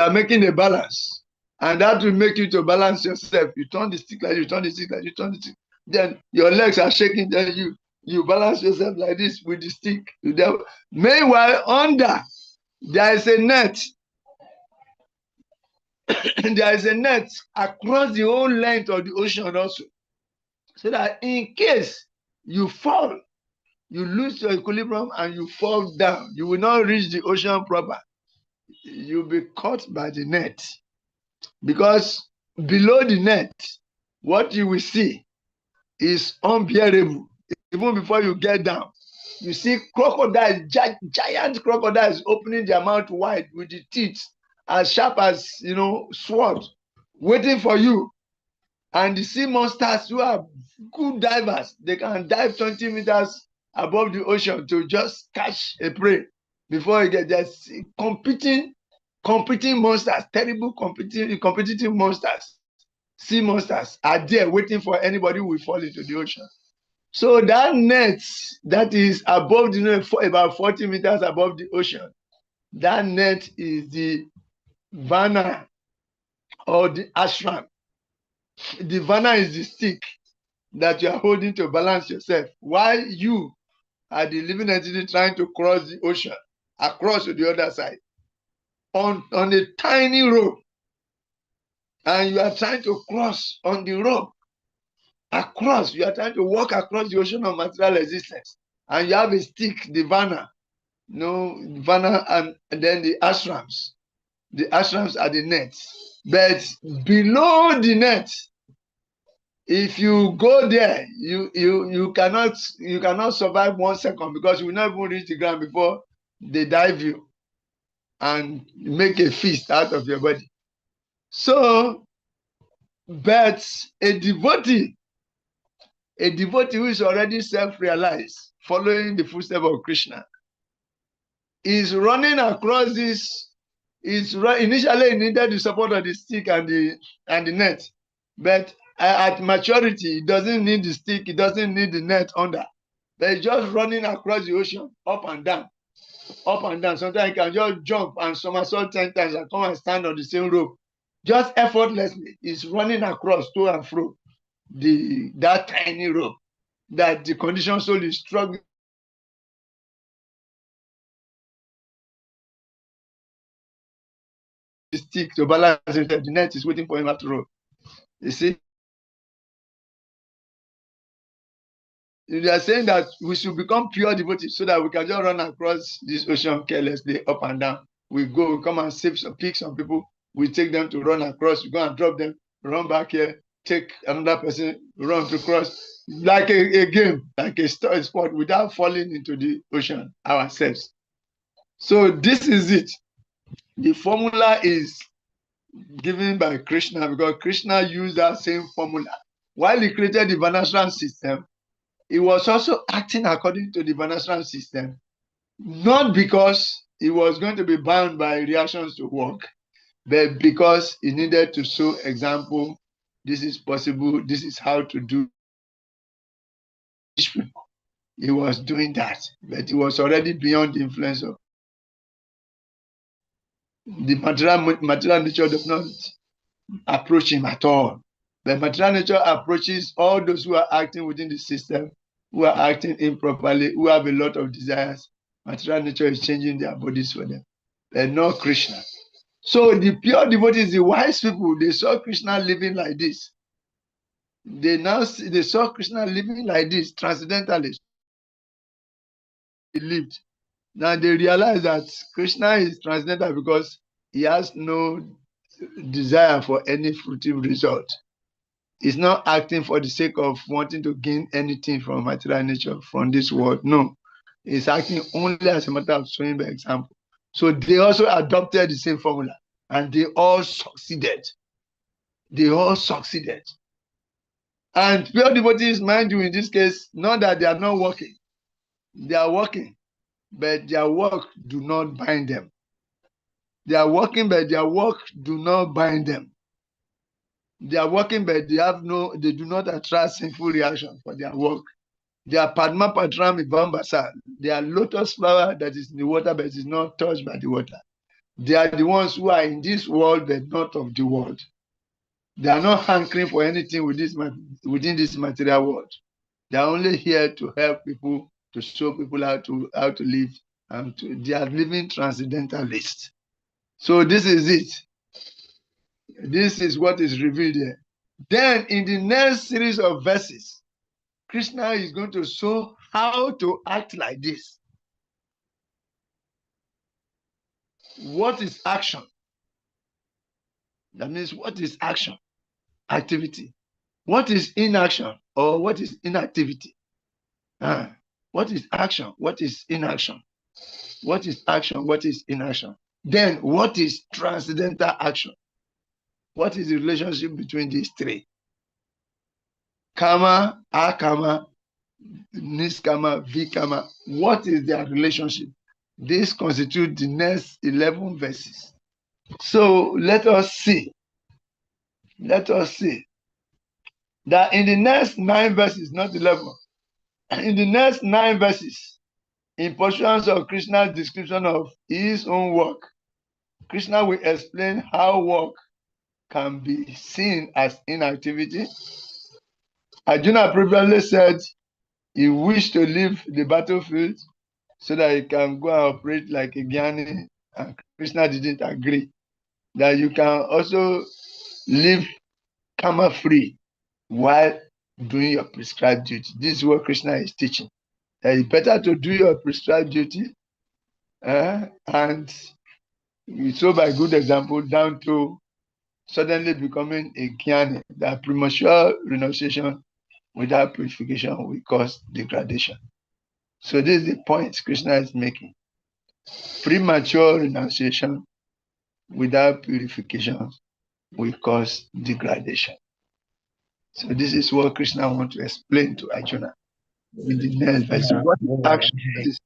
are making a balance. And that will make you to balance yourself. You turn the stick like you turn the stick like you turn the stick. Then your legs are shaking, then you balance yourself like this with the stick. Meanwhile, under, there is a net. There is a net across the whole length of the ocean also. So that in case you fall, you lose your equilibrium and you fall down, you will not reach the ocean proper. You'll be caught by the net. Because below the net, what you will see is unbearable. Even before you get down, you see crocodiles, giant crocodiles opening their mouth wide with the teeth as sharp as, sword, waiting for you. And the sea monsters who are good divers, they can dive 20 meters above the ocean to just catch a prey before you get there. Competing monsters, terrible competitive monsters, sea monsters are there waiting for anybody who will fall into the ocean. So that net that is above the net, about 40 meters above the ocean, that net is the vana or the ashram. The vana is the stick that you are holding to balance yourself while you are the living entity trying to cross the ocean across to the other side on a tiny rope. And you are trying to cross on the rope across. You are trying to walk across the ocean of material existence. And you have a stick, the vana, vana, and then the ashrams. The ashrams are the nets. But below the net, if you go there, you cannot survive 1 second because you will not even reach the ground before they dive you and make a feast out of your body. So, but a devotee who is already self-realized, following the footsteps of Krishna, is running across this. Initially, he needed the support of the stick and the net, but at maturity, he doesn't need the stick, he doesn't need the net under. But he's just running across the ocean, up and down, up and down. Sometimes he can just jump and somersault 10 times and come and stand on the same rope. Just effortlessly, he's running across to and fro that tiny rope that the conditioned soul is struggling to stick to balance himself. The net is waiting for him after all. You see? They are saying that we should become pure devotees so that we can just run across this ocean carelessly up and down. We come and pick some people, we take them to run across, we go and drop them, run back here, take another person, run to cross, like a game, like a sport without falling into the ocean ourselves. So this is it. The formula is given by Krishna because Krishna used that same formula. While he created the Varnashram system, he was also acting according to the Varnashram system, not because he was going to be bound by reactions to work, but because he needed to show example. This is possible. This is how to do. He was doing that, but he was already beyond the influence of the material nature. Does not approach him at all. The material nature approaches all those who are acting within the system, who are acting improperly, who have a lot of desires. Material nature is changing their bodies for them. They're not Krishna. So the pure devotees, the wise people, they saw Krishna living like this. They saw Krishna living like this transcendentally. He lived. Now they realize that Krishna is transcendental because he has no desire for any fruitive result. He's not acting for the sake of wanting to gain anything from material nature from this world. No, he's acting only as a matter of showing by example. So they also adopted the same formula and they all succeeded. They all succeeded. And pure devotees, mind you, in this case, not that they are not working. They are working, but their work do not bind them. They are working, but their work do not bind them. They are working, but they do not attract sinful reaction for their work. They are Padma Patram Ivambasa. They are lotus flower that is in the water, but is not touched by the water. They are the ones who are in this world, but not of the world. They are not hankering for anything within this material world. They are only here to help people, to show people how to live, and they are living transcendentalists. So this is it. This is what is revealed here. Then in the next series of verses, Krishna is going to show how to act like this. What is action? That means what is action? Activity. What is inaction or what is inactivity? What is action? What is inaction? What is action? What is inaction? Then what is transcendental action? What is the relationship between these three? Karma, akama, niskama, vikama. What is their relationship? This constitutes the next 11 verses. So let us see. Let us see that in the next 9 verses, not 11, in the next 9 verses, in portions of Krishna's description of his own work, Krishna will explain how work can be seen as inactivity. Arjuna previously said he wished to leave the battlefield so that he can go and operate like a Jnani, and Krishna didn't agree. That you can also live karma free while doing your prescribed duty. This is what Krishna is teaching. That it's better to do your prescribed duty and so by good example down to suddenly becoming a Jnani. That premature renunciation without purification will cause degradation. So this is the point Krishna is making. Premature renunciation without purification will cause degradation. So this is what Krishna wants to explain to Arjuna in the next verse. What is action? What is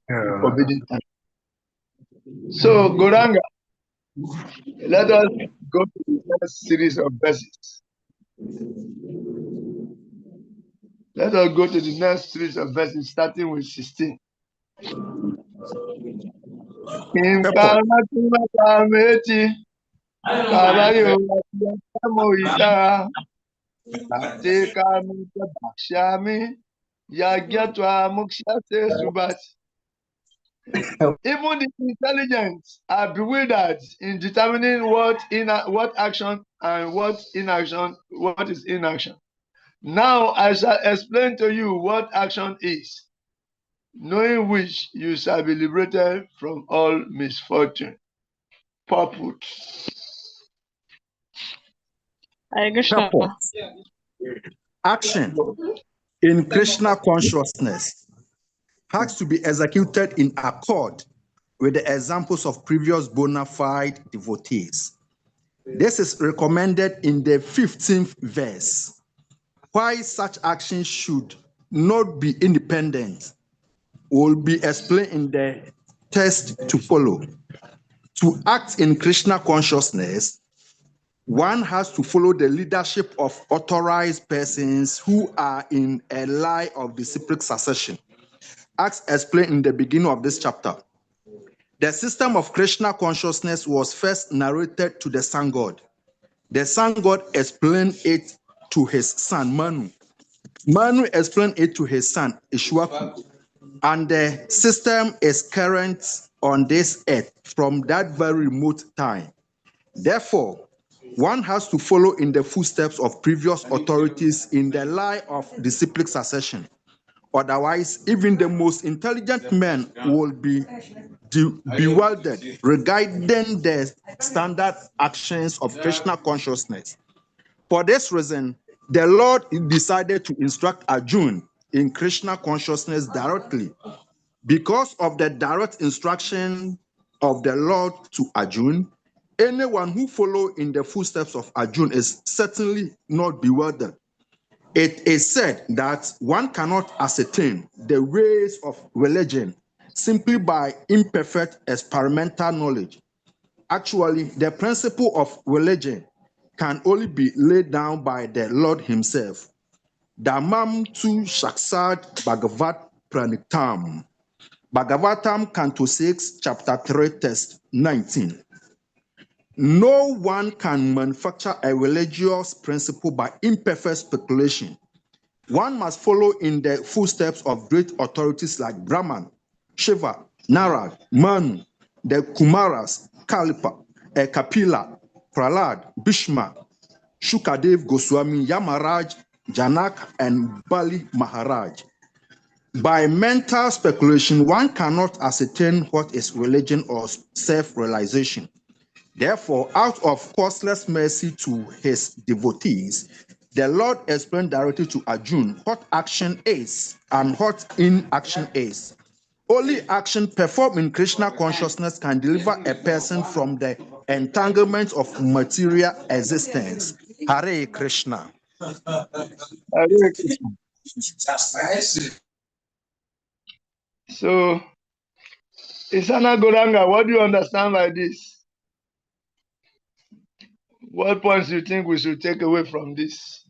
forbidden action? So Goranga, let us go to the next series of verses. Let us go to the next series of verses, starting with 16. Even the intelligent are bewildered in determining what action and what is inaction. Now I shall explain to you what action is, knowing which you shall be liberated from all misfortune. Purport. Purport. Action in Krishna consciousness has to be executed in accord with the examples of previous bona fide devotees. This is recommended in the 15th verse. Why such action should not be independent will be explained in the text to follow. To act in Krishna consciousness, one has to follow the leadership of authorized persons who are in a line of disciplic succession, as explained in the beginning of this chapter. The system of Krishna consciousness was first narrated to the sun god. The sun god explained it to his son Manu. Manu explained it to his son Ishwaku. And the system is current on this earth from that very remote time. Therefore, one has to follow in the footsteps of previous authorities in the line of disciplic succession. Otherwise, even the most intelligent men will be bewildered regarding the standard actions of Krishna consciousness. For this reason, the Lord decided to instruct Arjuna in Krishna consciousness directly. Because of the direct instruction of the Lord to Arjuna, anyone who follows in the footsteps of Arjuna is certainly not bewildered. It is said that one cannot ascertain the ways of religion simply by imperfect experimental knowledge. Actually, the principle of religion can only be laid down by the Lord Himself. Dhammam tu Shaksad Bhagavat Pranitam. Bhagavatam, Canto 6, Chapter 3, Text 19. No one can manufacture a religious principle by imperfect speculation. One must follow in the footsteps of great authorities like Brahman, Shiva, Narad, Manu, the Kumaras, Kalipa, Kapila, Prahlad, Bhishma, Shukadev Goswami, Yamaraj, Janak, and Bali Maharaj. By mental speculation, one cannot ascertain what is religion or self-realization. Therefore, out of causeless mercy to his devotees, the Lord explained directly to Arjuna what action is and what inaction is. Only action performed in Krishna consciousness can deliver a person from the entanglement of material existence. Hare Krishna. Hare Krishna. So, Isana Goranga, what do you understand by this? What points do you think we should take away from this?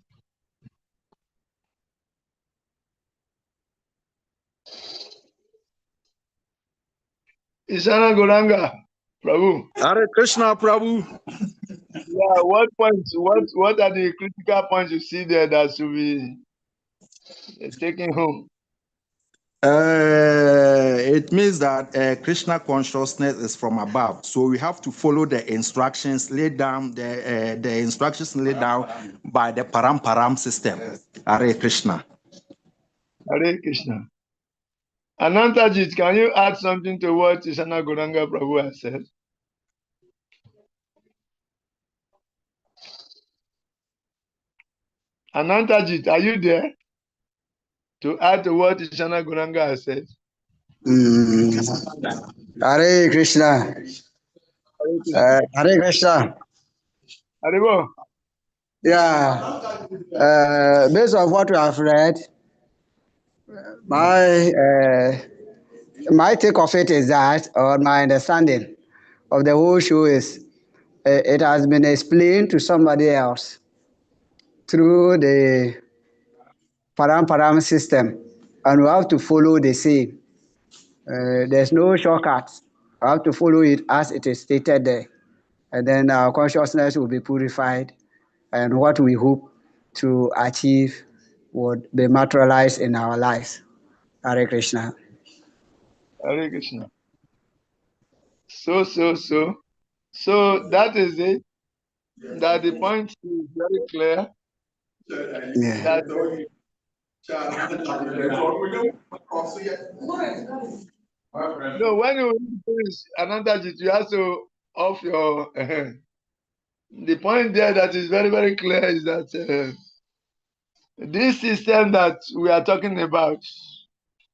Isana Goranga, Prabhu. Hare Krishna, Prabhu. Yeah, what points? What are the critical points you see there that should be taken home? It means that Krishna consciousness is from above, so we have to follow the instructions laid down, the instructions laid down by the Paramparam system. Hare Krishna. Hare Krishna. Anantajit, can you add something to what Isana Goranga Prabhu has said? Anantajit, are you there to add to what Isana Goranga has said? Hare Krishna. Hare Krishna. Haribo. Yeah. Based on what we have read, my take of it is that, or my understanding of the whole show is, it has been explained to somebody else through the Param system, and we have to follow the same. There's no shortcut. We have to follow it as it is stated there, and then our consciousness will be purified, and what we hope to achieve would be materialized in our lives. Hare Krishna. Hare Krishna. So that is it. That the point is very clear. Yeah. That no, when you finish Anantajit, you have to off your. The point there that is very, very clear is that this system that we are talking about,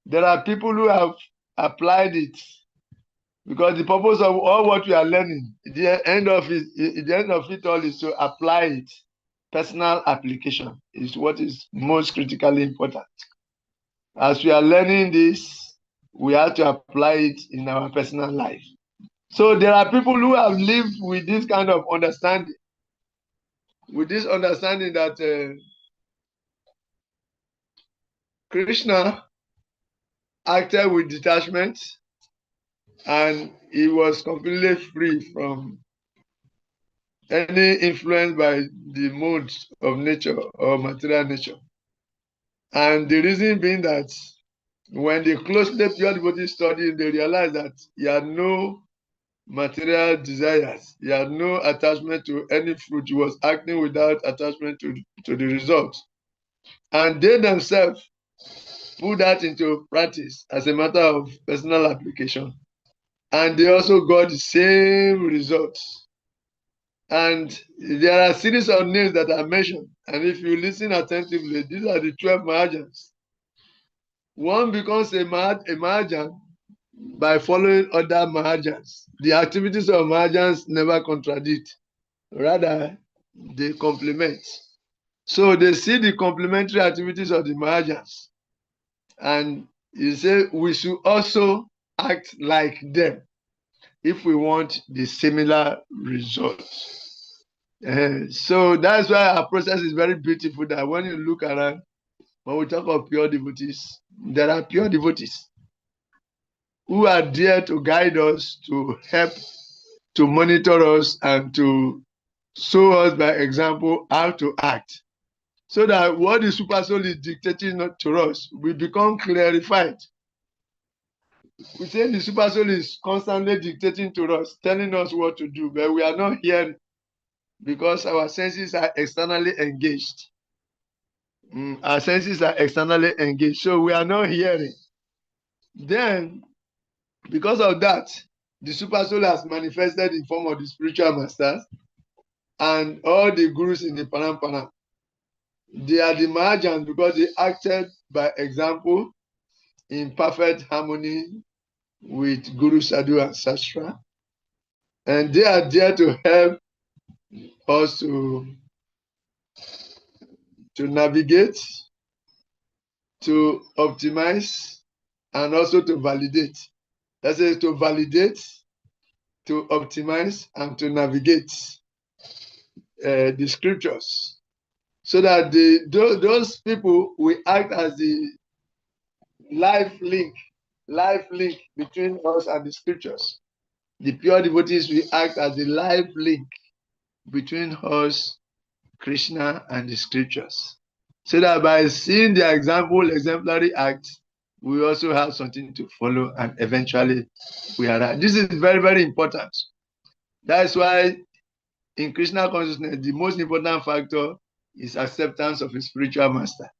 there are people who have applied it, because the purpose of all what we are learning, the end of it all is to apply it. Personal application is what is most critically important. As we are learning this, we have to apply it in our personal life. So there are people who have lived with this kind of understanding, with this understanding that Krishna acted with detachment and he was completely free from any influence by the modes of nature or material nature. And the reason being that when they closely pure devotee study, they realize that he had no material desires. He had no attachment to any fruit. He was acting without attachment to the result. And they themselves put that into practice as a matter of personal application. And they also got the same results. And there are a series of names that are mentioned. And if you listen attentively, these are the 12 Mahajans. One becomes a Mahajan by following other Mahajans. The activities of Mahajans never contradict. Rather, they complement. So they see the complementary activities of the Mahajans. And you say we should also act like them if we want the similar results. So that's why our process is very beautiful, that when you look around, when we talk of pure devotees, there are pure devotees who are there to guide us, to help, to monitor us, and to show us by example how to act. So that what the super soul is dictating to us will become clarified. We say the super soul is constantly dictating to us, telling us what to do, but we are not hearing because our senses are externally engaged. Our senses are externally engaged, so we are not hearing. Then, because of that, the super soul has manifested in form of the spiritual masters and all the gurus in the Param. They are the Mahajans because they acted by example in perfect harmony with Guru, Sadhu, and Sastra. And they are there to help us to navigate, to optimize, and also to validate. That is to validate, to optimize, and to navigate the scriptures. So that those people will act as the life link between us and the scriptures. The pure devotees will act as the life link between us, Krishna, and the scriptures. So that by seeing their exemplary acts, we also have something to follow, and eventually we are. This is very, very important. That's why in Krishna consciousness, the most important factor is acceptance of a spiritual master,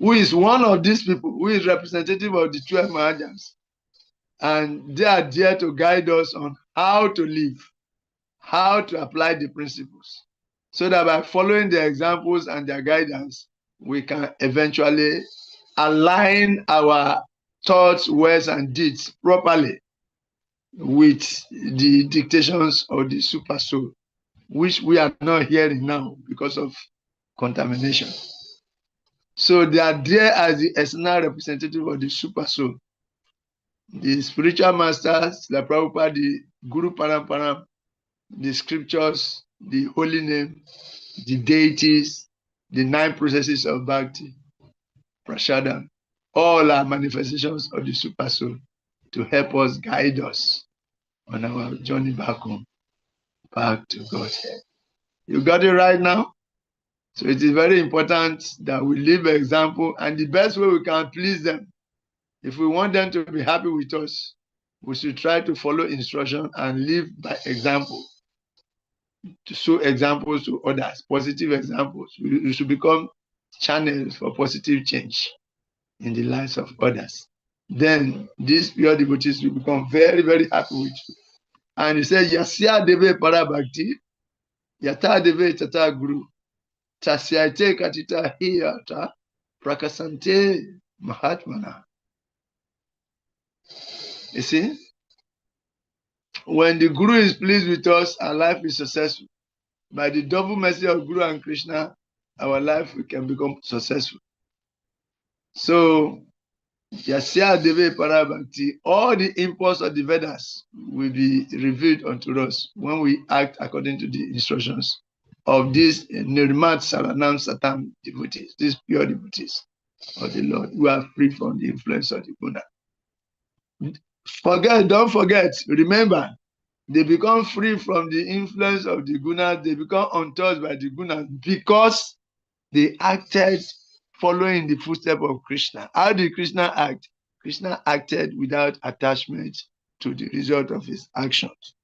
who is one of these people, who is representative of the 12 Mahajans. And they are there to guide us on how to live, how to apply the principles, so that by following their examples and their guidance, we can eventually align our thoughts, words, and deeds properly with the dictations of the super soul, which we are not hearing now because of contamination. So they are there as the external representative of the super soul. The spiritual masters, the Prabhupada, the Guru Paramparam, the scriptures, the holy name, the deities, the 9 processes of bhakti, prashadam, all are manifestations of the super soul to help us, guide us on our journey back home, back to Godhead. You got it right now? So it is very important that we live an example, and the best way we can please them, if we want them to be happy with us, we should try to follow instruction and live by example, to show examples to others, positive examples. We should become channels for positive change in the lives of others. Then these pure devotees will become very, very happy with you. And he said, Yasya deve para bhakti, yata deve tata guru, tasyate katita hiyata, prakasante mahatmana. You see, when the Guru is pleased with us, our life is successful. By the double mercy of Guru and Krishna, our life can become successful. So, Yasya Deve Parabhakti, all the impulse of the Vedas will be revealed unto us when we act according to the instructions of these Nirmat Saranam Satam devotees, these pure devotees of the Lord, who are free from the influence of the Guna. Don't forget, remember, they become free from the influence of the Gunas, they become untouched by the Gunas because they acted following the footsteps of Krishna. How did Krishna act? Krishna acted without attachment to the result of his actions.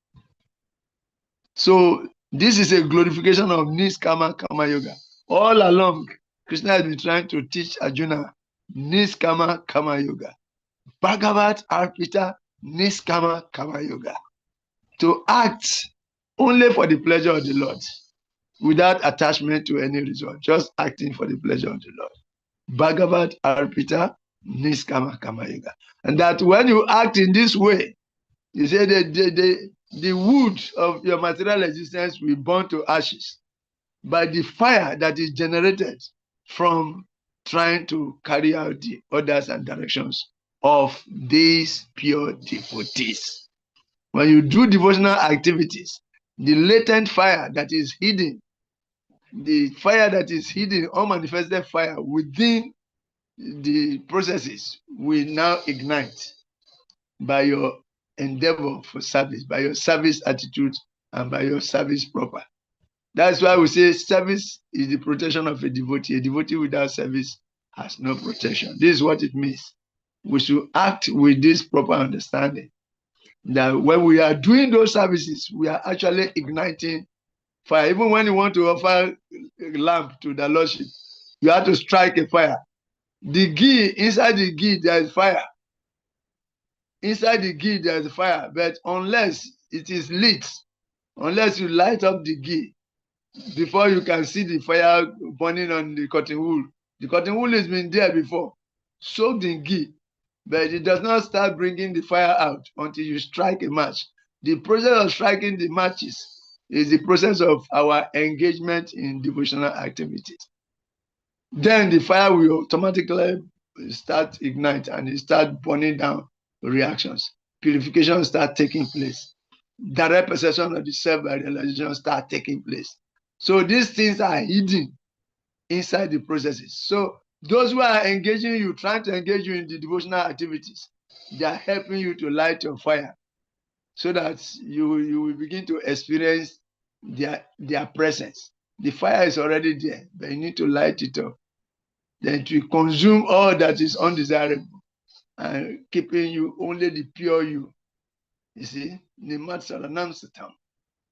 So this is a glorification of Niskama Kama Yoga. All along, Krishna has been trying to teach Arjuna Niskama Kama Yoga. Bhagavat Arpita Niskama Kama Yoga. To act only for the pleasure of the Lord, without attachment to any result, just acting for the pleasure of the Lord. Bhagavat Arpita Niskama Kama Yoga. And that when you act in this way, you say the wood of your material existence will burn to ashes by the fire that is generated from trying to carry out the orders and directions of these pure devotees. When you do devotional activities, the latent fire that is hidden, unmanifested fire within the processes will now ignite by your endeavor for service, by your service attitude, and by your service proper. That's why we say service is the protection of a devotee. A devotee without service has no protection. This is what it means. We should act with this proper understanding that when we are doing those services, we are actually igniting fire. Even when you want to offer a lamp to the Lordship, you have to strike a fire. The ghee, inside the ghee, there is fire. Inside the ghee, there is fire. But unless it is lit, unless you light up the ghee, before you can see the fire burning on the cotton wool. The cotton wool has been there before, soaked in ghee, but it does not start bringing the fire out until you strike a match. The process of striking the matches is the process of our engagement in devotional activities. Then the fire will automatically start ignite and it start burning down reactions. Purification start taking place. Direct perception of the self by realization start taking place. So these things are hidden inside the processes. So those who are engaging you, trying to engage you in the devotional activities, they are helping you to light your fire so that you will begin to experience their presence. The fire is already there, but you need to light it up. Then to consume all that is undesirable and keeping you only the pure you. You see,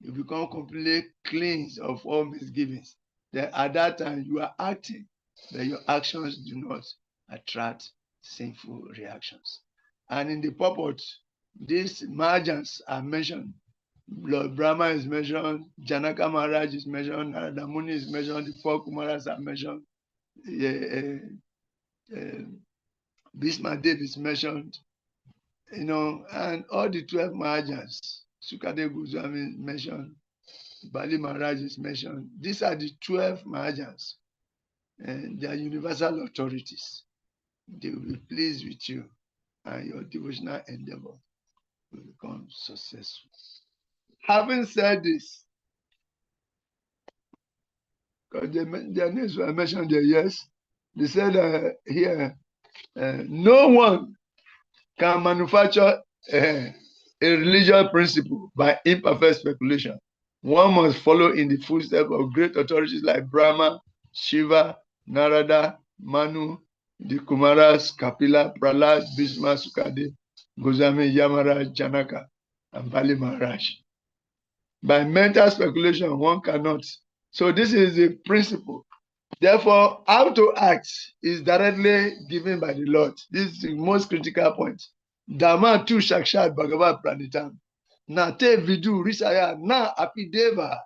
you become completely cleansed of all misgivings. Then at that time you are acting, but your actions do not attract sinful reactions. And in the purport, these Mahajans are mentioned. Lord Brahma is mentioned, Janaka Maharaj is mentioned, Narada Muni is mentioned, the four Kumaras are mentioned, Bhishma Dev is mentioned, and all the 12 Mahajans, Sukadeva Goswami is mentioned, Bali Maharaj is mentioned. These are the 12 Mahajans, and they are universal authorities. They will be pleased with you, and your devotional endeavor will become successful. Having said this, because their names were mentioned there, yes, they said here, no one can manufacture a religious principle by imperfect speculation. One must follow in the footsteps of great authorities like Brahma, Shiva, Narada, Manu, the Kumaras, Kapila, Prahlad, Bhishma, Sukadeva, Goswami, Yamaraj, Janaka, and Bali Maharaj. By mental speculation, one cannot. So this is the principle. Therefore, how to act is directly given by the Lord. This is the most critical point. Dhamma tu shakshat bhagavat pranitam. Na te vidu risaya na apideva.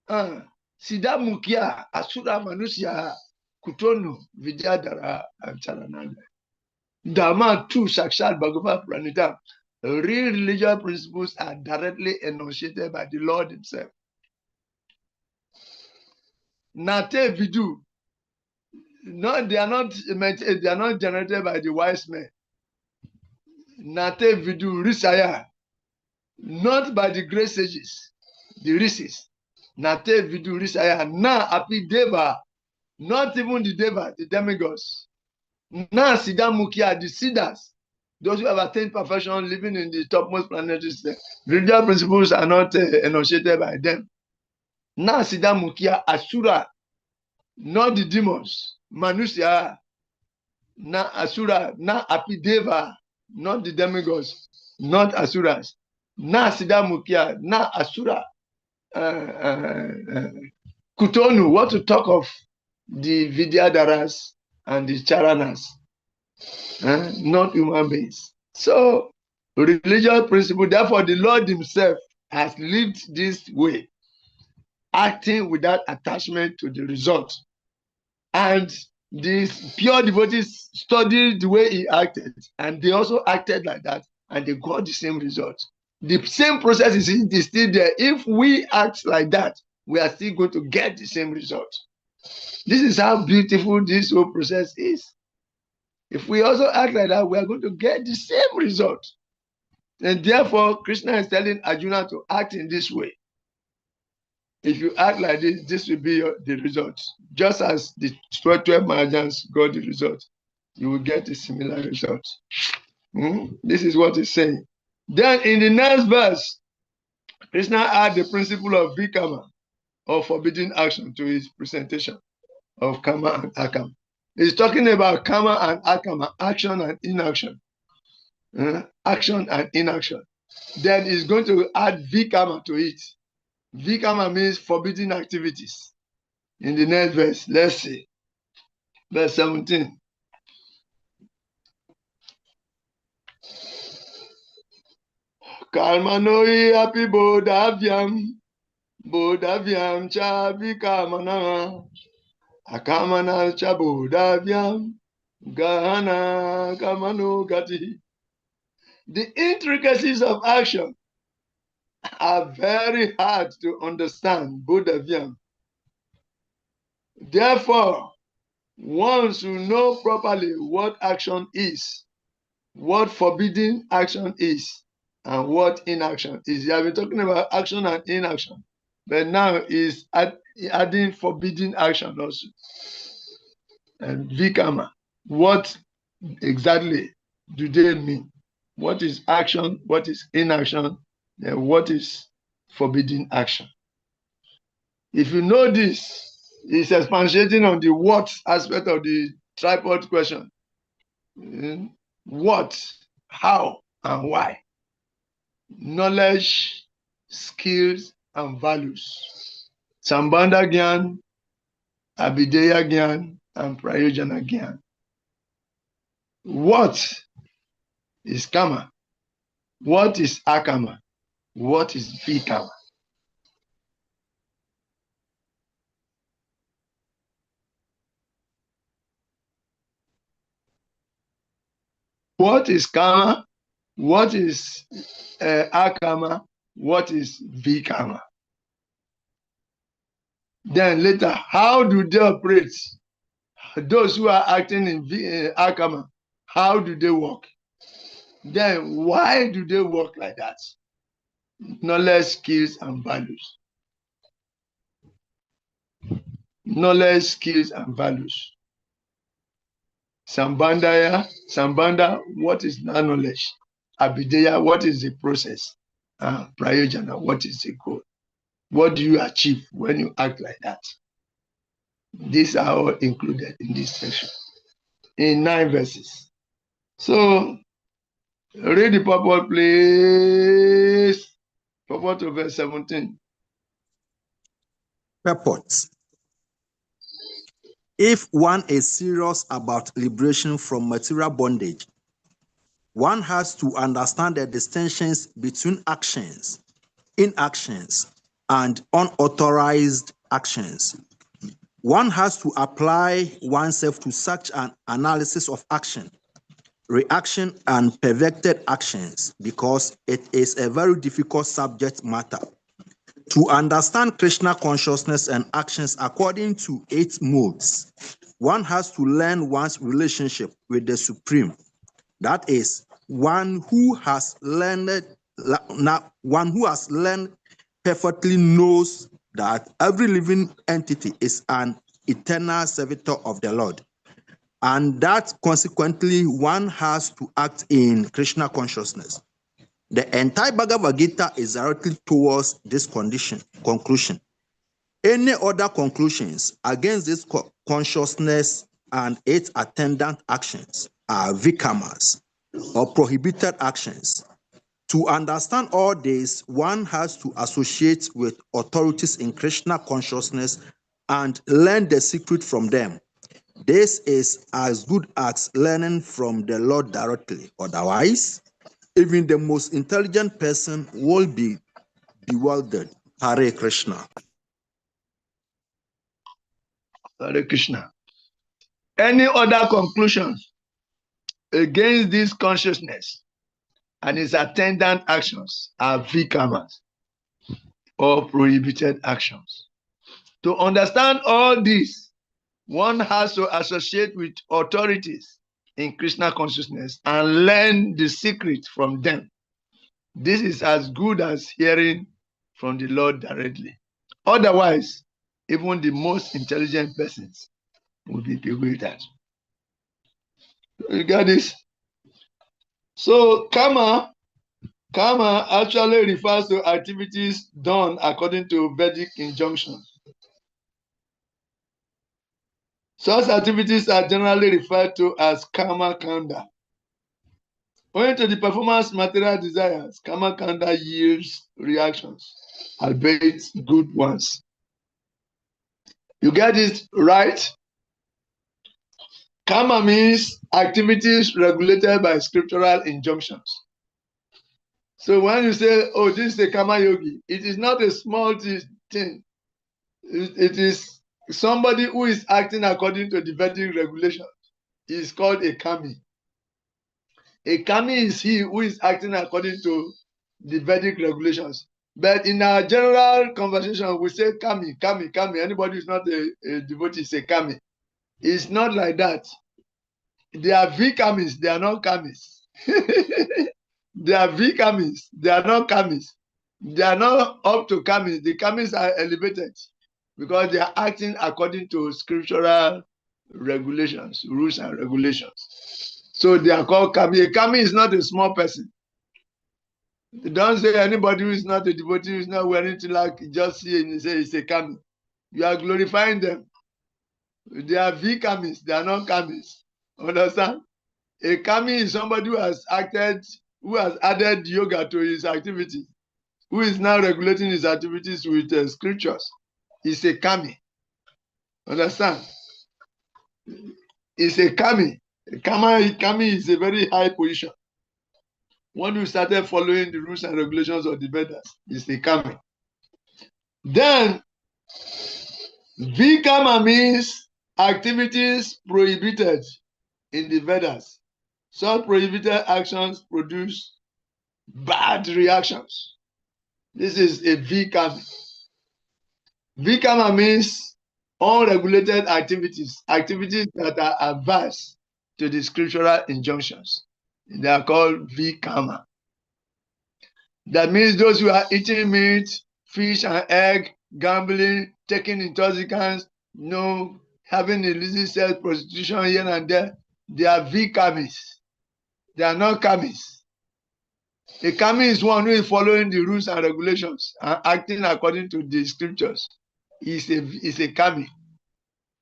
Siddha mukhya asura manusya kutono vidyadhara charananda. Dhamma tu shakshat bhagavat pranitam. Real religious principles are directly enunciated by the Lord himself. Nate vidu. No, they are not generated by the wise men. Nate vidu risaya. Not by the great sages, the rishis. Nate vidu risaya. Na api deva. Not even the deva, the demigods. Na siddha mukhya, the siddhas. Those who have attained perfection living in the topmost planetary system. Religious principles are not enunciated by them. Na siddha mukhya asura. Not the demons. Manusya. Na asura. Na apideva. Not the demigods. Not asuras. Na siddha mukhya. Na asura. Kutonu. What to talk of the Vidyadharas and the Charanas. not human beings. So, religious principle, therefore, the Lord himself has lived this way, acting without attachment to the result. And these pure devotees studied the way he acted, and they also acted like that, and they got the same result. The same process is still there. If we act like that, we are still going to get the same result. This is how beautiful this whole process is. If we also act like that, we are going to get the same result. And therefore, Krishna is telling Arjuna to act in this way. If you act like this, this will be the result. Just as the 12 Mahajans got the result, you will get a similar result. This is what he's saying. Then in the next verse, Krishna add the principle of vikama, or forbidden action, to his presentation of karma and akama. He's talking about karma and akama, action and inaction. Action and inaction. Then he's going to add vikama to it. Vikama means forbidden activities. In the next verse, let's see. Verse 17. Karmanoi api bodavyam cha vikamana, akamana cha bodavyam, gahana kamano gati. The intricacies of action are very hard to understand, bodavyam. Therefore, one should know properly what action is, what forbidden action is, and what inaction is. You have been talking about action and inaction, but now is adding forbidden action also. And vikama, what exactly do they mean? What is action? What is inaction? And what is forbidden action? If you know this, it's expatiating on the what aspect of the tripod question. What, how, and why. Knowledge, skills, and values. Sambandha Gyan, Abhideya Gyan, and Prayojana Gyan. What is Kama? What is Akama? What is Vikama? What is Kama? What is Akama? What is Vikama? Then later, how do they operate? Those who are acting in Akama, how do they work? Then why do they work like that? Knowledge, skills, and values. Knowledge, skills, and values. Sambandha, what is knowledge? Abhideya, what is the process? Prayojana, what is the goal? What do you achieve when you act like that? These are all included in this section, in 9 verses. So, read the purport, please. Purport to verse 17. Purport. If one is serious about liberation from material bondage, one has to understand the distinctions between actions, inactions, and unauthorized actions. One has to apply oneself to such an analysis of action, reaction, and perverted actions because it is a very difficult subject matter. To understand Krishna consciousness and actions according to 8 modes, one has to learn one's relationship with the Supreme. That is, one who has learned perfectly knows that every living entity is an eternal servitor of the Lord, and that consequently one has to act in Krishna consciousness. The entire Bhagavad Gita is directed towards this conclusion. Any other conclusions against this consciousness and its attendant actions are vikamas, or prohibited actions. To understand all this, one has to associate with authorities in Krishna consciousness and learn the secret from them. This is as good as learning from the Lord directly. Otherwise, even the most intelligent person will be bewildered. Hare Krishna. Hare Krishna. Any other conclusion against this consciousness and its attendant actions are vikamas or prohibited actions. To understand all this, one has to associate with authorities in Krishna consciousness and learn the secret from them. This is as good as hearing from the Lord directly. Otherwise, even the most intelligent persons will be bewildered. You got this? So karma actually refers to activities done according to Vedic injunctions. Such activities are generally referred to as karma kanda. Owing to the performance material desires, karma kanda yields reactions, albeit good ones. You get it right? Karma means activities regulated by scriptural injunctions. So when you say, oh, this is a karma yogi, it is not a small thing. It is somebody who is acting according to the Vedic regulations. He is called a kami. A kami is he who is acting according to the Vedic regulations. But in our general conversation, we say kami. Anybody who is not a devotee is a kami. It's not like that. They are vikamis, they are not kamis. They are vikamis, they are not kamis. They are not up to kamis. The kamis are elevated because they are acting according to scriptural regulations, rules and regulations. So they are called kami. A kami is not a small person. Don't say anybody who is not a devotee, who is not wearing tilak, just see and say it's a kami. You are glorifying them. They are vikamis, they are not kamis. Understand? A kami is somebody who has added yoga to his activity, who is now regulating his activities with scriptures. It's a kami. Understand? It's a kami. Kami is a very high position. One who started following the rules and regulations of the Vedas is a kami. Then, vikama means activities prohibited in the Vedas. Such prohibited actions produce bad reactions. This is a vikama. Vikama means unregulated activities that are adverse to the scriptural injunctions. They are called vikama. That means those who are eating meat, fish and egg, gambling, taking intoxicants, having illicit sex, prostitution here and there, they are vikamis. They are not kamis. A kami is one who is following the rules and regulations and acting according to the scriptures. Is a kami.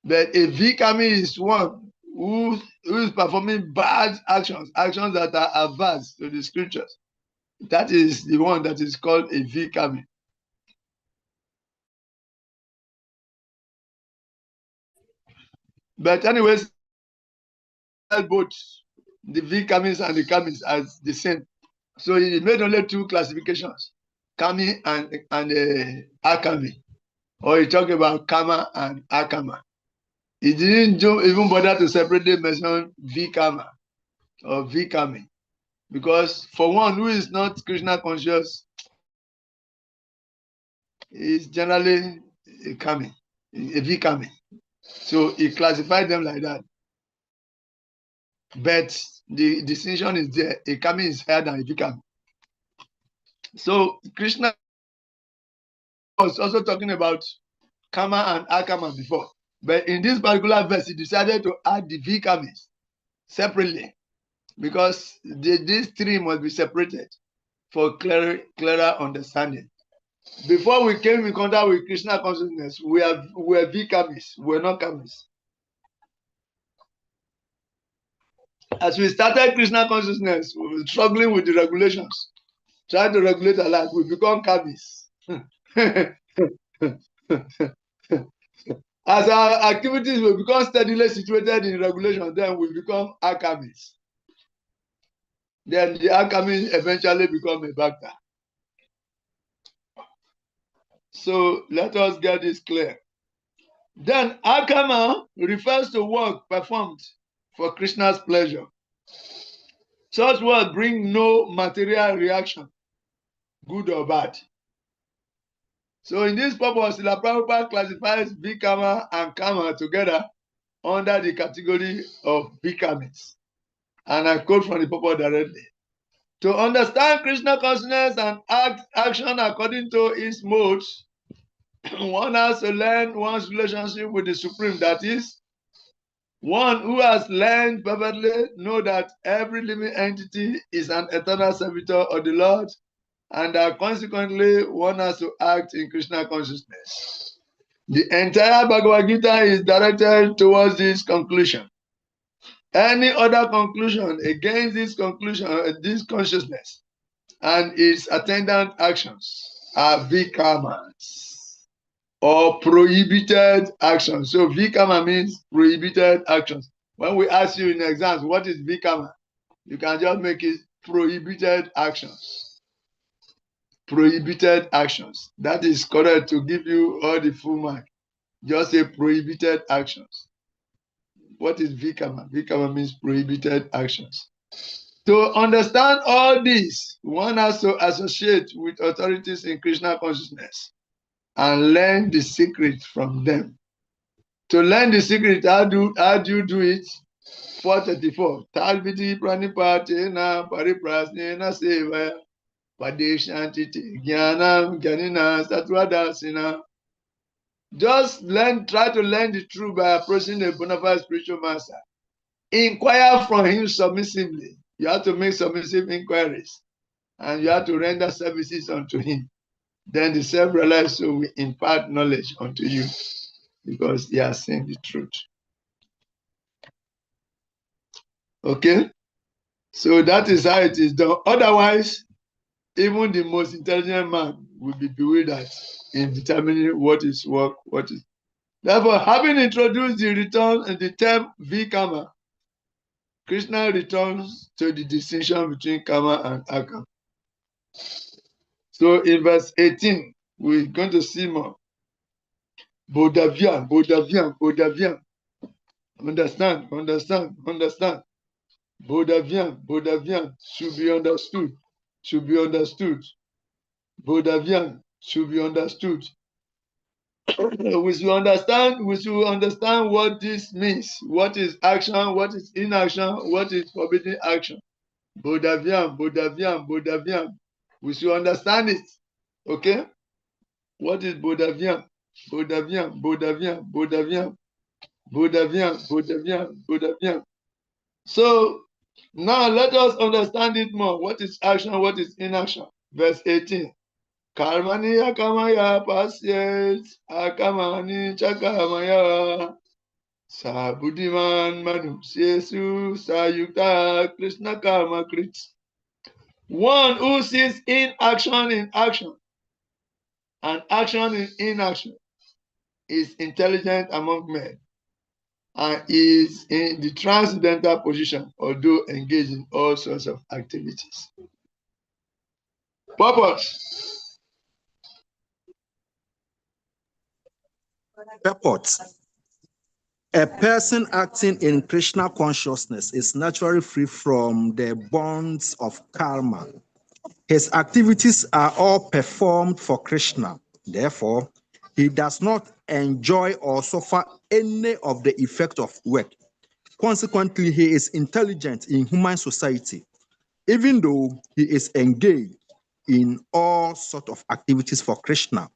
But a vikami is one who is performing bad actions that are adverse to the scriptures. That is the one that is called a vikami. But anyways, both the vikamis and the kamis as the same. So he made only two classifications, kami and akami. Or he talked about kama and akama. He didn't even bother to separately mention vikama or vikami. Because for one who is not Krishna conscious, is generally a kami, a vikami. So he classified them like that. But the distinction is there. A kami is higher than a vikami. So Krishna was also talking about kama and akama before. But in this particular verse, he decided to add the vikamis separately because these three must be separated for clearer understanding. Before we came in contact with Krishna consciousness, we were vikamis, we were not kamis. As we started Krishna consciousness, we were struggling with the regulations, trying to regulate our life, we become kamis. As our activities will become steadily situated in regulation, then we become akamis. Then the akami eventually become a bhakta. So let us get this clear. Then akama refers to work performed for Krishna's pleasure. Such work bring no material reaction, good or bad. So in this purpose, Srila Prabhupada classifies Vikama and Kama together under the category of Vikamis. And I quote from the purport directly. To understand Krishna consciousness and action according to its modes, one has to learn one's relationship with the Supreme. That is, one who has learned perfectly know that every living entity is an eternal servitor of the Lord, and that consequently one has to act in Krishna consciousness. The entire Bhagavad Gita is directed towards this conclusion. Any other conclusion against this conclusion, this consciousness, and its attendant actions are vikamas or prohibited actions. So vikama means prohibited actions. When we ask you in exams, what is vikama? You can just make it prohibited actions. Prohibited actions. That is correct to give you all the full mark. Just say prohibited actions. What is vikama? Vikama means prohibited actions. To understand all this, one has to associate with authorities in Krishna consciousness and learn the secret from them. To learn the secret, how do you do it? 434. Talviti pranipatena pariprasnena sevaya padeshantiti jnanam jnanina satwadasina. Just try to learn the truth by approaching a bona fide spiritual master. Inquire from him submissively. You have to make submissive inquiries, and you have to render services unto him. Then the self-realized soul will impart knowledge unto you, because he has seen the truth. Okay? So that is how it is done. Otherwise, even the most intelligent man will be bewildered in determining what is work, what is. Therefore, having introduced the term Vikama, Krishna returns to the distinction between Kama and Akama. So in verse 18, we're going to see more. Bodavian. Understand. Bodavian should be understood. Bodavian should be understood. We should understand what this means. What is action, what is inaction, what is forbidden action. Bodavian. We should understand it. Okay? What is Bodavian? So now let us understand it more. What is action? What is inaction? Verse 18. Karmani akamaya pasyet akamani chakamaya sabudiman manu sesu sayukta Krishna karma krit. One who sees inaction in action and action in inaction is intelligent among men and is in the transcendental position, although engaged in all sorts of activities. Purpose. Purport. A person acting in Krishna consciousness is naturally free from the bonds of karma. His activities are all performed for Krishna. Therefore, he does not enjoy or suffer any of the effect of work. Consequently, he is intelligent in human society, even though he is engaged in all sorts of activities for Krishna.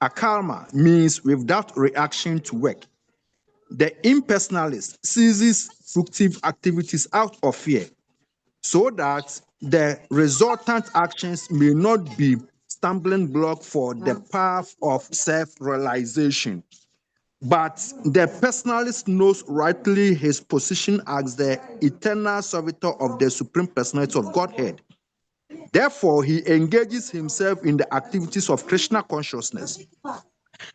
Akarma means without reaction to work. The impersonalist ceases fructive activities out of fear, so that the resultant actions may not be stumbling block for the path of self-realization. But the personalist knows rightly his position as the eternal servitor of the Supreme Personality of Godhead. Therefore, he engages himself in the activities of Krishna consciousness.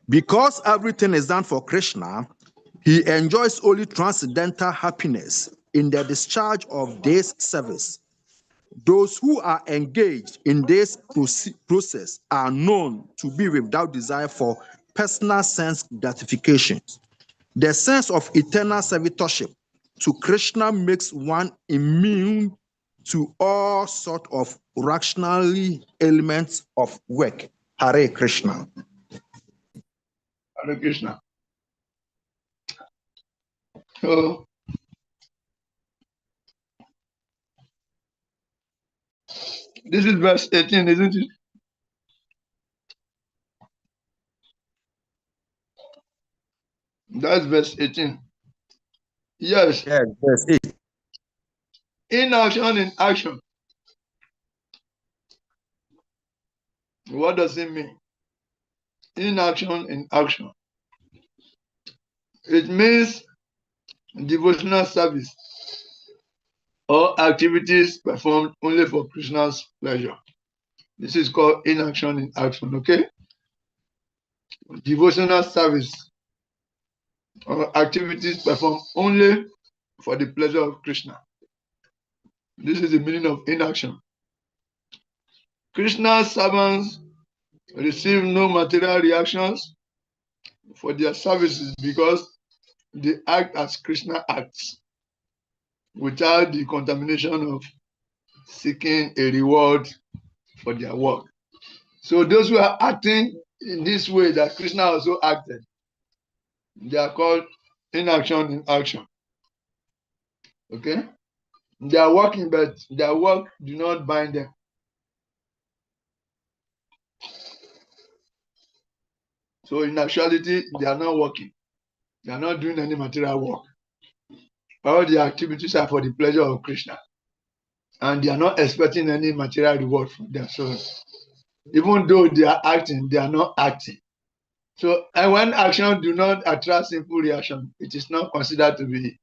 Because everything is done for Krishna, he enjoys only transcendental happiness in the discharge of this service. Those who are engaged in this process are known to be without desire for personal sense gratification. The sense of eternal servitorship to Krishna makes one immune to all sorts of rational elements of work. Hare Krishna. Hare Krishna. So, this is verse 18, isn't it? That's verse 18. Yes. Yes, verse 8. Inaction in action. What does it mean? Inaction in action. It means devotional service or activities performed only for Krishna's pleasure. This is called inaction in action, okay? Devotional service or activities performed only for the pleasure of Krishna. This is the meaning of inaction. Krishna's servants receive no material reactions for their services because they act as Krishna acts without the contamination of seeking a reward for their work. So those who are acting in this way that Krishna also acted, they are called inaction in action. Okay? They are working, but their work do not bind them. So in actuality, they are not working. They are not doing any material work. All the activities are for the pleasure of Krishna. And they are not expecting any material reward from them. So even though they are acting, they are not acting. So and when action do not attract sinful reaction, it is not considered to be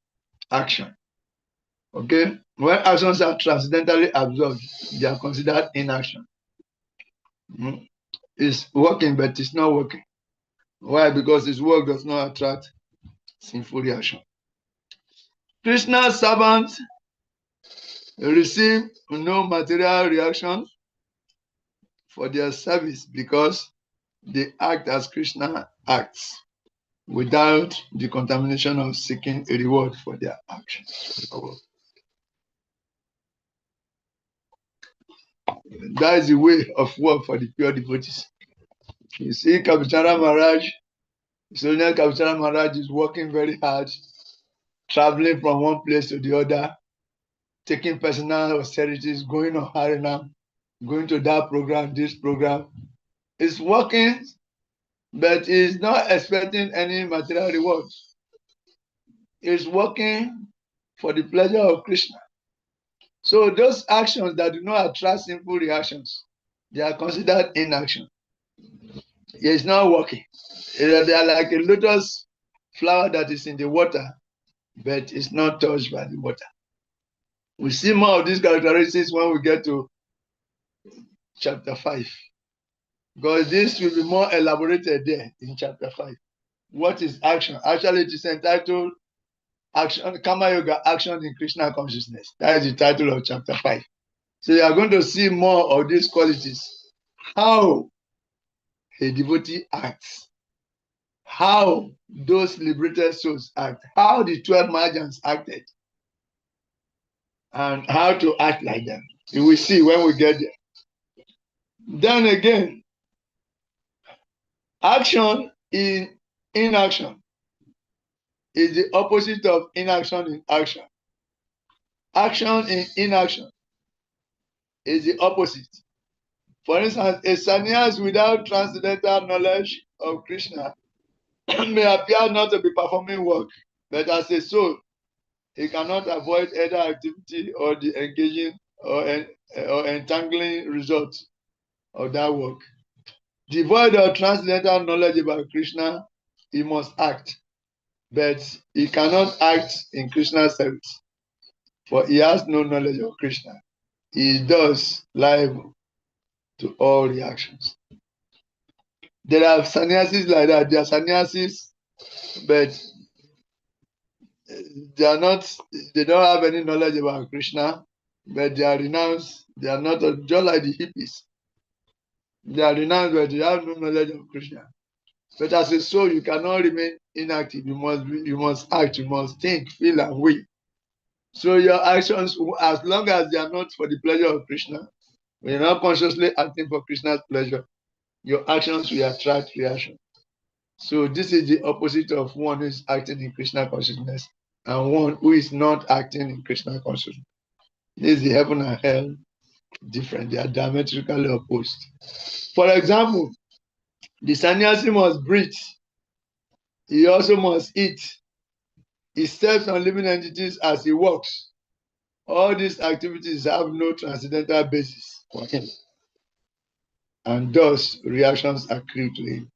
action. Okay? When actions are transcendentally absorbed, they are considered inaction. It's working, but it's not working. Why? Because his work does not attract sinful reaction. Krishna's servants receive no material reaction for their service because they act as Krishna acts without the contamination of seeking a reward for their actions. That is the way of work for the pure devotees. You see, Kapitara Maharaj, Sonia Kapitara Maharaj is working very hard, traveling from one place to the other, taking personal austerities, going on Harinam, going to that program, this program. It's working, but it's not expecting any material rewards. It's working for the pleasure of Krishna. So those actions that do not attract sinful reactions, they are considered inaction. It's not working. They are like a lotus flower that is in the water, but it's not touched by the water. We see more of these characteristics when we get to chapter 5. Because this will be more elaborated there in chapter 5. What is action? Actually, it is entitled Action, Karma Yoga, Action in Krishna Consciousness. That is the title of chapter 5. So you are going to see more of these qualities. How a devotee acts. How those liberated souls act. How the 12 Mahajans acted. And how to act like them. You will see when we get there. Then again, action in inaction is the opposite of inaction in action. Action in inaction is the opposite. For instance, a sannyas without transcendental knowledge of Krishna may appear not to be performing work, but as a soul, he cannot avoid either activity or the engaging or entangling results of that work. Devoid of transcendental knowledge about Krishna, he must act, but he cannot act in Krishna's service, for he has no knowledge of Krishna. He is thus liable to all reactions. There are sannyasis like that. They are sannyasis, but they are not. They don't have any knowledge about Krishna, but they are renounced. They are not just like the hippies. They are renounced, but they have no knowledge of Krishna. But as a soul, you cannot remain inactive. You must act. You must think, feel, and will. So your actions, as long as they are not for the pleasure of Krishna, when you're not consciously acting for Krishna's pleasure, your actions will attract reaction. So this is the opposite of one who is acting in Krishna consciousness and one who is not acting in Krishna consciousness. This is the heaven and hell different. They are diametrically opposed. For example, the sannyasi must breathe. He also must eat. He steps on living entities as he walks. All these activities have no transcendental basis for him. And thus, reactions accrue to him.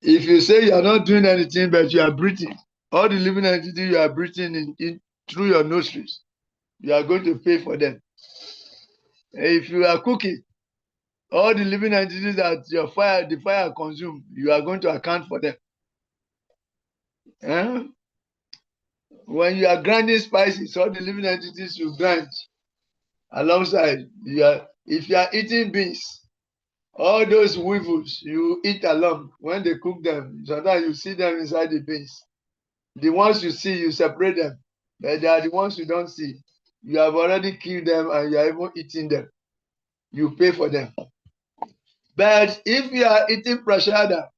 If you say you are not doing anything, but you are breathing, all the living entities you are breathing in through your nostrils, you are going to pay for them. If you are cooking, all the living entities that the fire consumes, you are going to account for them. When you are grinding spices, all the living entities you grind alongside. If you are eating beans, all those weevils you eat along, when they cook them, sometimes you see them inside the beans. The ones you see, you separate them. But they are the ones you don't see. You have already killed them and you are even eating them. You pay for them. But if you are eating prasada,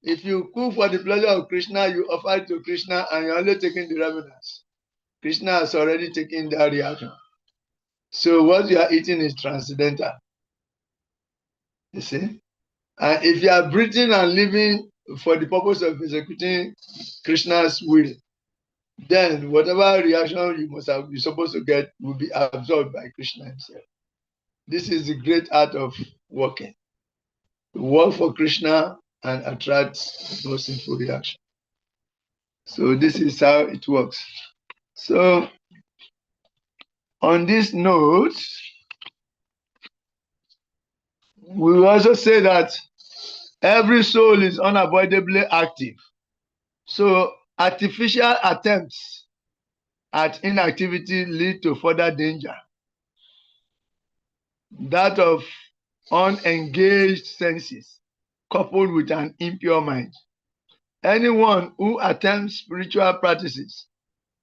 if you cook for the pleasure of Krishna, you offer it to Krishna and you're only taking the remnants. Krishna has already taken that reaction. So what you are eating is transcendental. You see? And if you are breathing and living for the purpose of executing Krishna's will, then whatever reaction you're supposed to get will be absorbed by Krishna himself. This is the great art of working. Work for Krishna and attract no sinful reaction. So this is how it works. So on this note, we will also say that every soul is unavoidably active. So artificial attempts at inactivity lead to further danger. That of unengaged senses coupled with an impure mind. Anyone who attempts spiritual practices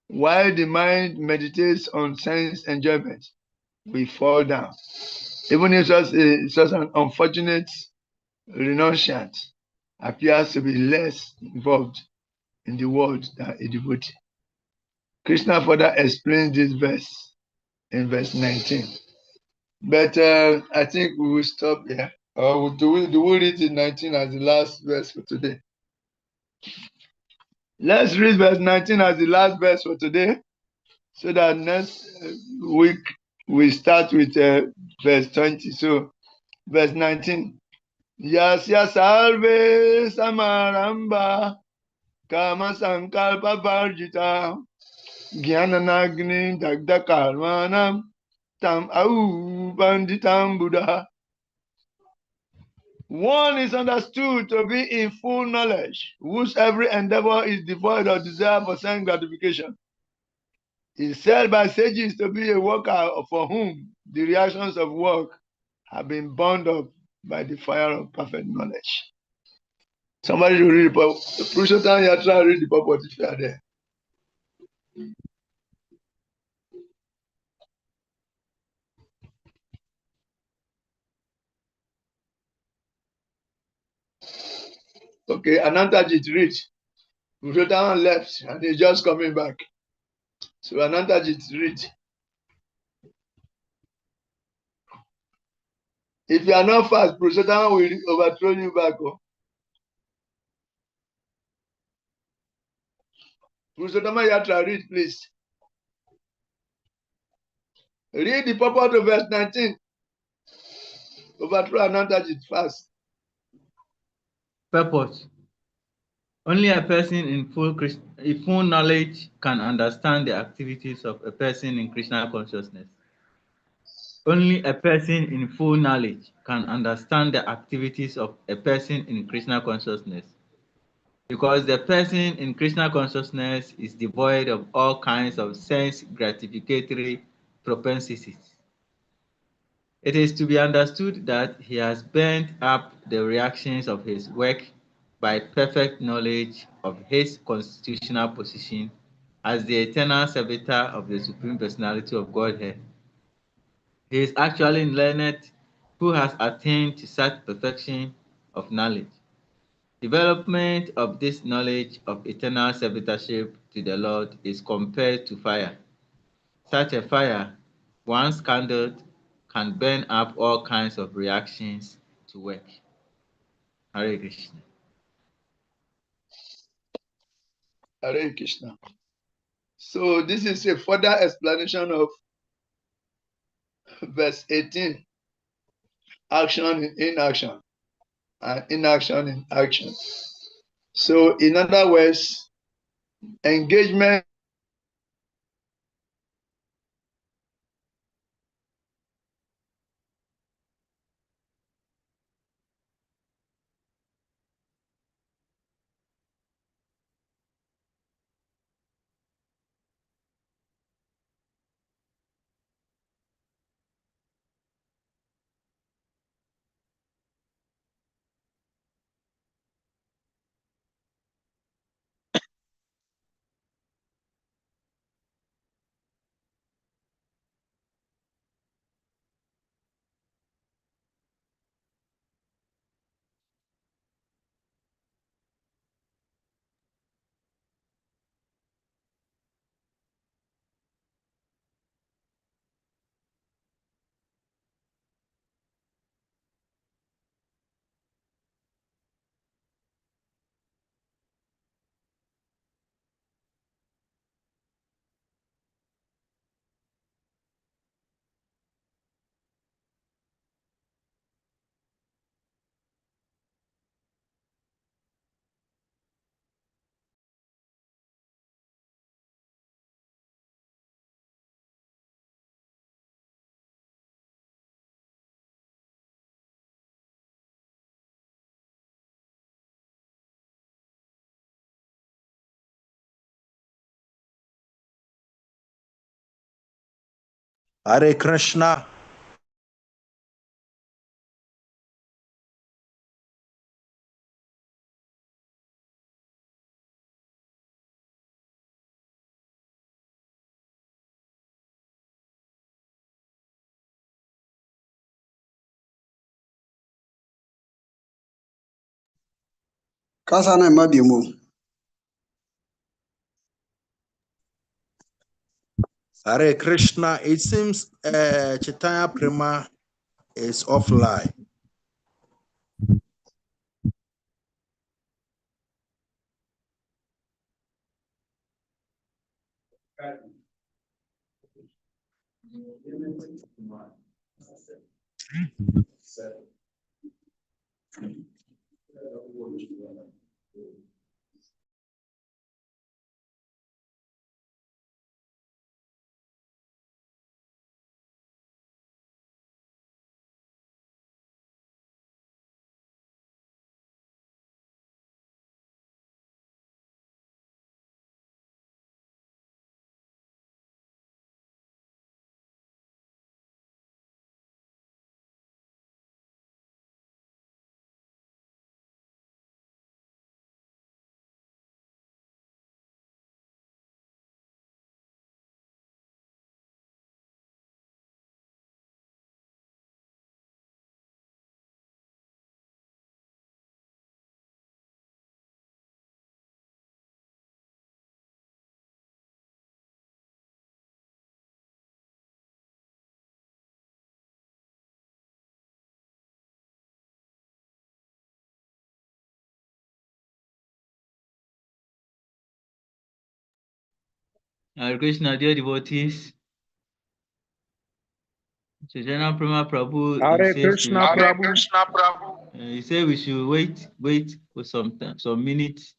while the mind meditates on sense enjoyment will fall down. Even if such an unfortunate renunciant appears to be less involved in the world than a devotee. Krishna further explains this verse in verse 19. But I think we will stop here. Or do we read the 19 as the last verse for today? Let's read verse 19 as the last verse for today, so that next week we start with verse 20. So, verse 19. Yasya salve samaramba kama sankalpa varjita jnananagni dagda karmanam tam au banditam buddha. One is understood to be in full knowledge, whose every endeavor is devoid of desire for sense gratification. Is said by sages to be a worker for whom the reactions of work have been burned up by the fire of perfect knowledge. Somebody should read the purport. Purushottam, you try to read the purport if you are there. Okay, Anantajit, read. Purushottam left and he's just coming back. So Anantajit, read. If you are not fast, Purushottam will overthrow you back. Oh. Purushottam, you try to read, please. Read the purport of verse 19. Overthrow Anantajit fast. Purpose. Only a person in full knowledge can understand the activities of a person in Krishna consciousness. Only a person in full knowledge can understand the activities of a person in Krishna consciousness, because the person in Krishna consciousness is devoid of all kinds of sense gratificatory propensities. It is to be understood that he has burnt up the reactions of his work by perfect knowledge of his constitutional position as the eternal servitor of the Supreme Personality of Godhead. He is actually learned who has attained to such perfection of knowledge. Development of this knowledge of eternal servitorship to the Lord is compared to fire. Such a fire, once kindled, can burn up all kinds of reactions to work. Hare Krishna. Hare Krishna. So this is a further explanation of verse 18. Action in inaction and inaction in action. So in other words, engagement Hare Krishna. Kasana Mabimo. Hare Krishna. It seems Chaitanya Prema is offline. Hare Krishna, dear devotees. Chaitanya Prema Prabhu, Hare Krishna Prabhu. He said we should wait for some minutes,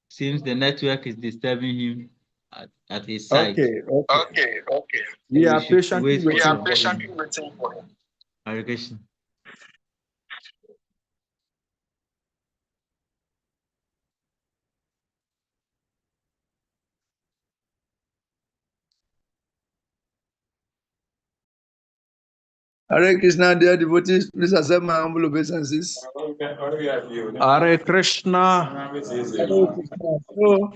since the network is disturbing him at his side. Okay. We are patiently waiting for him. Hare Krishna. Hare Krishna, dear devotees, please accept my humble obeisances. Hare Krishna. So,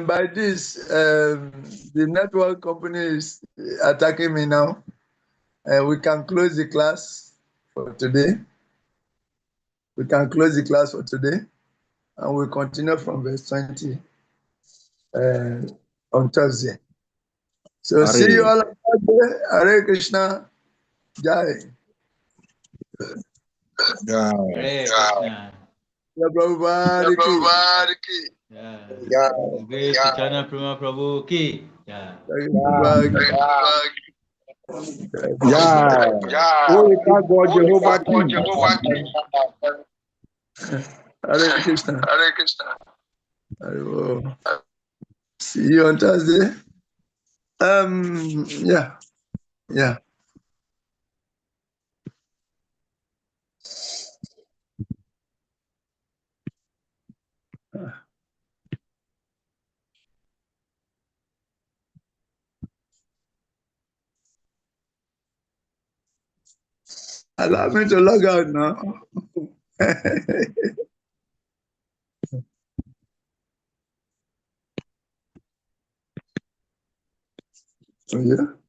by this, the network company is attacking me now. We can close the class for today. And we'll continue from verse 20 on Thursday. So, see you all on Thursday. Hare Krishna. Jai. Hare Krishna. Yeah, Prabhupada ki. Yeah. Grace Chaitanya Prema Prabhu ki. Yeah. Oh, God, Jehovah King. Hare Krishna. See you on Thursday. Yeah. Allow me to log out now. Yeah.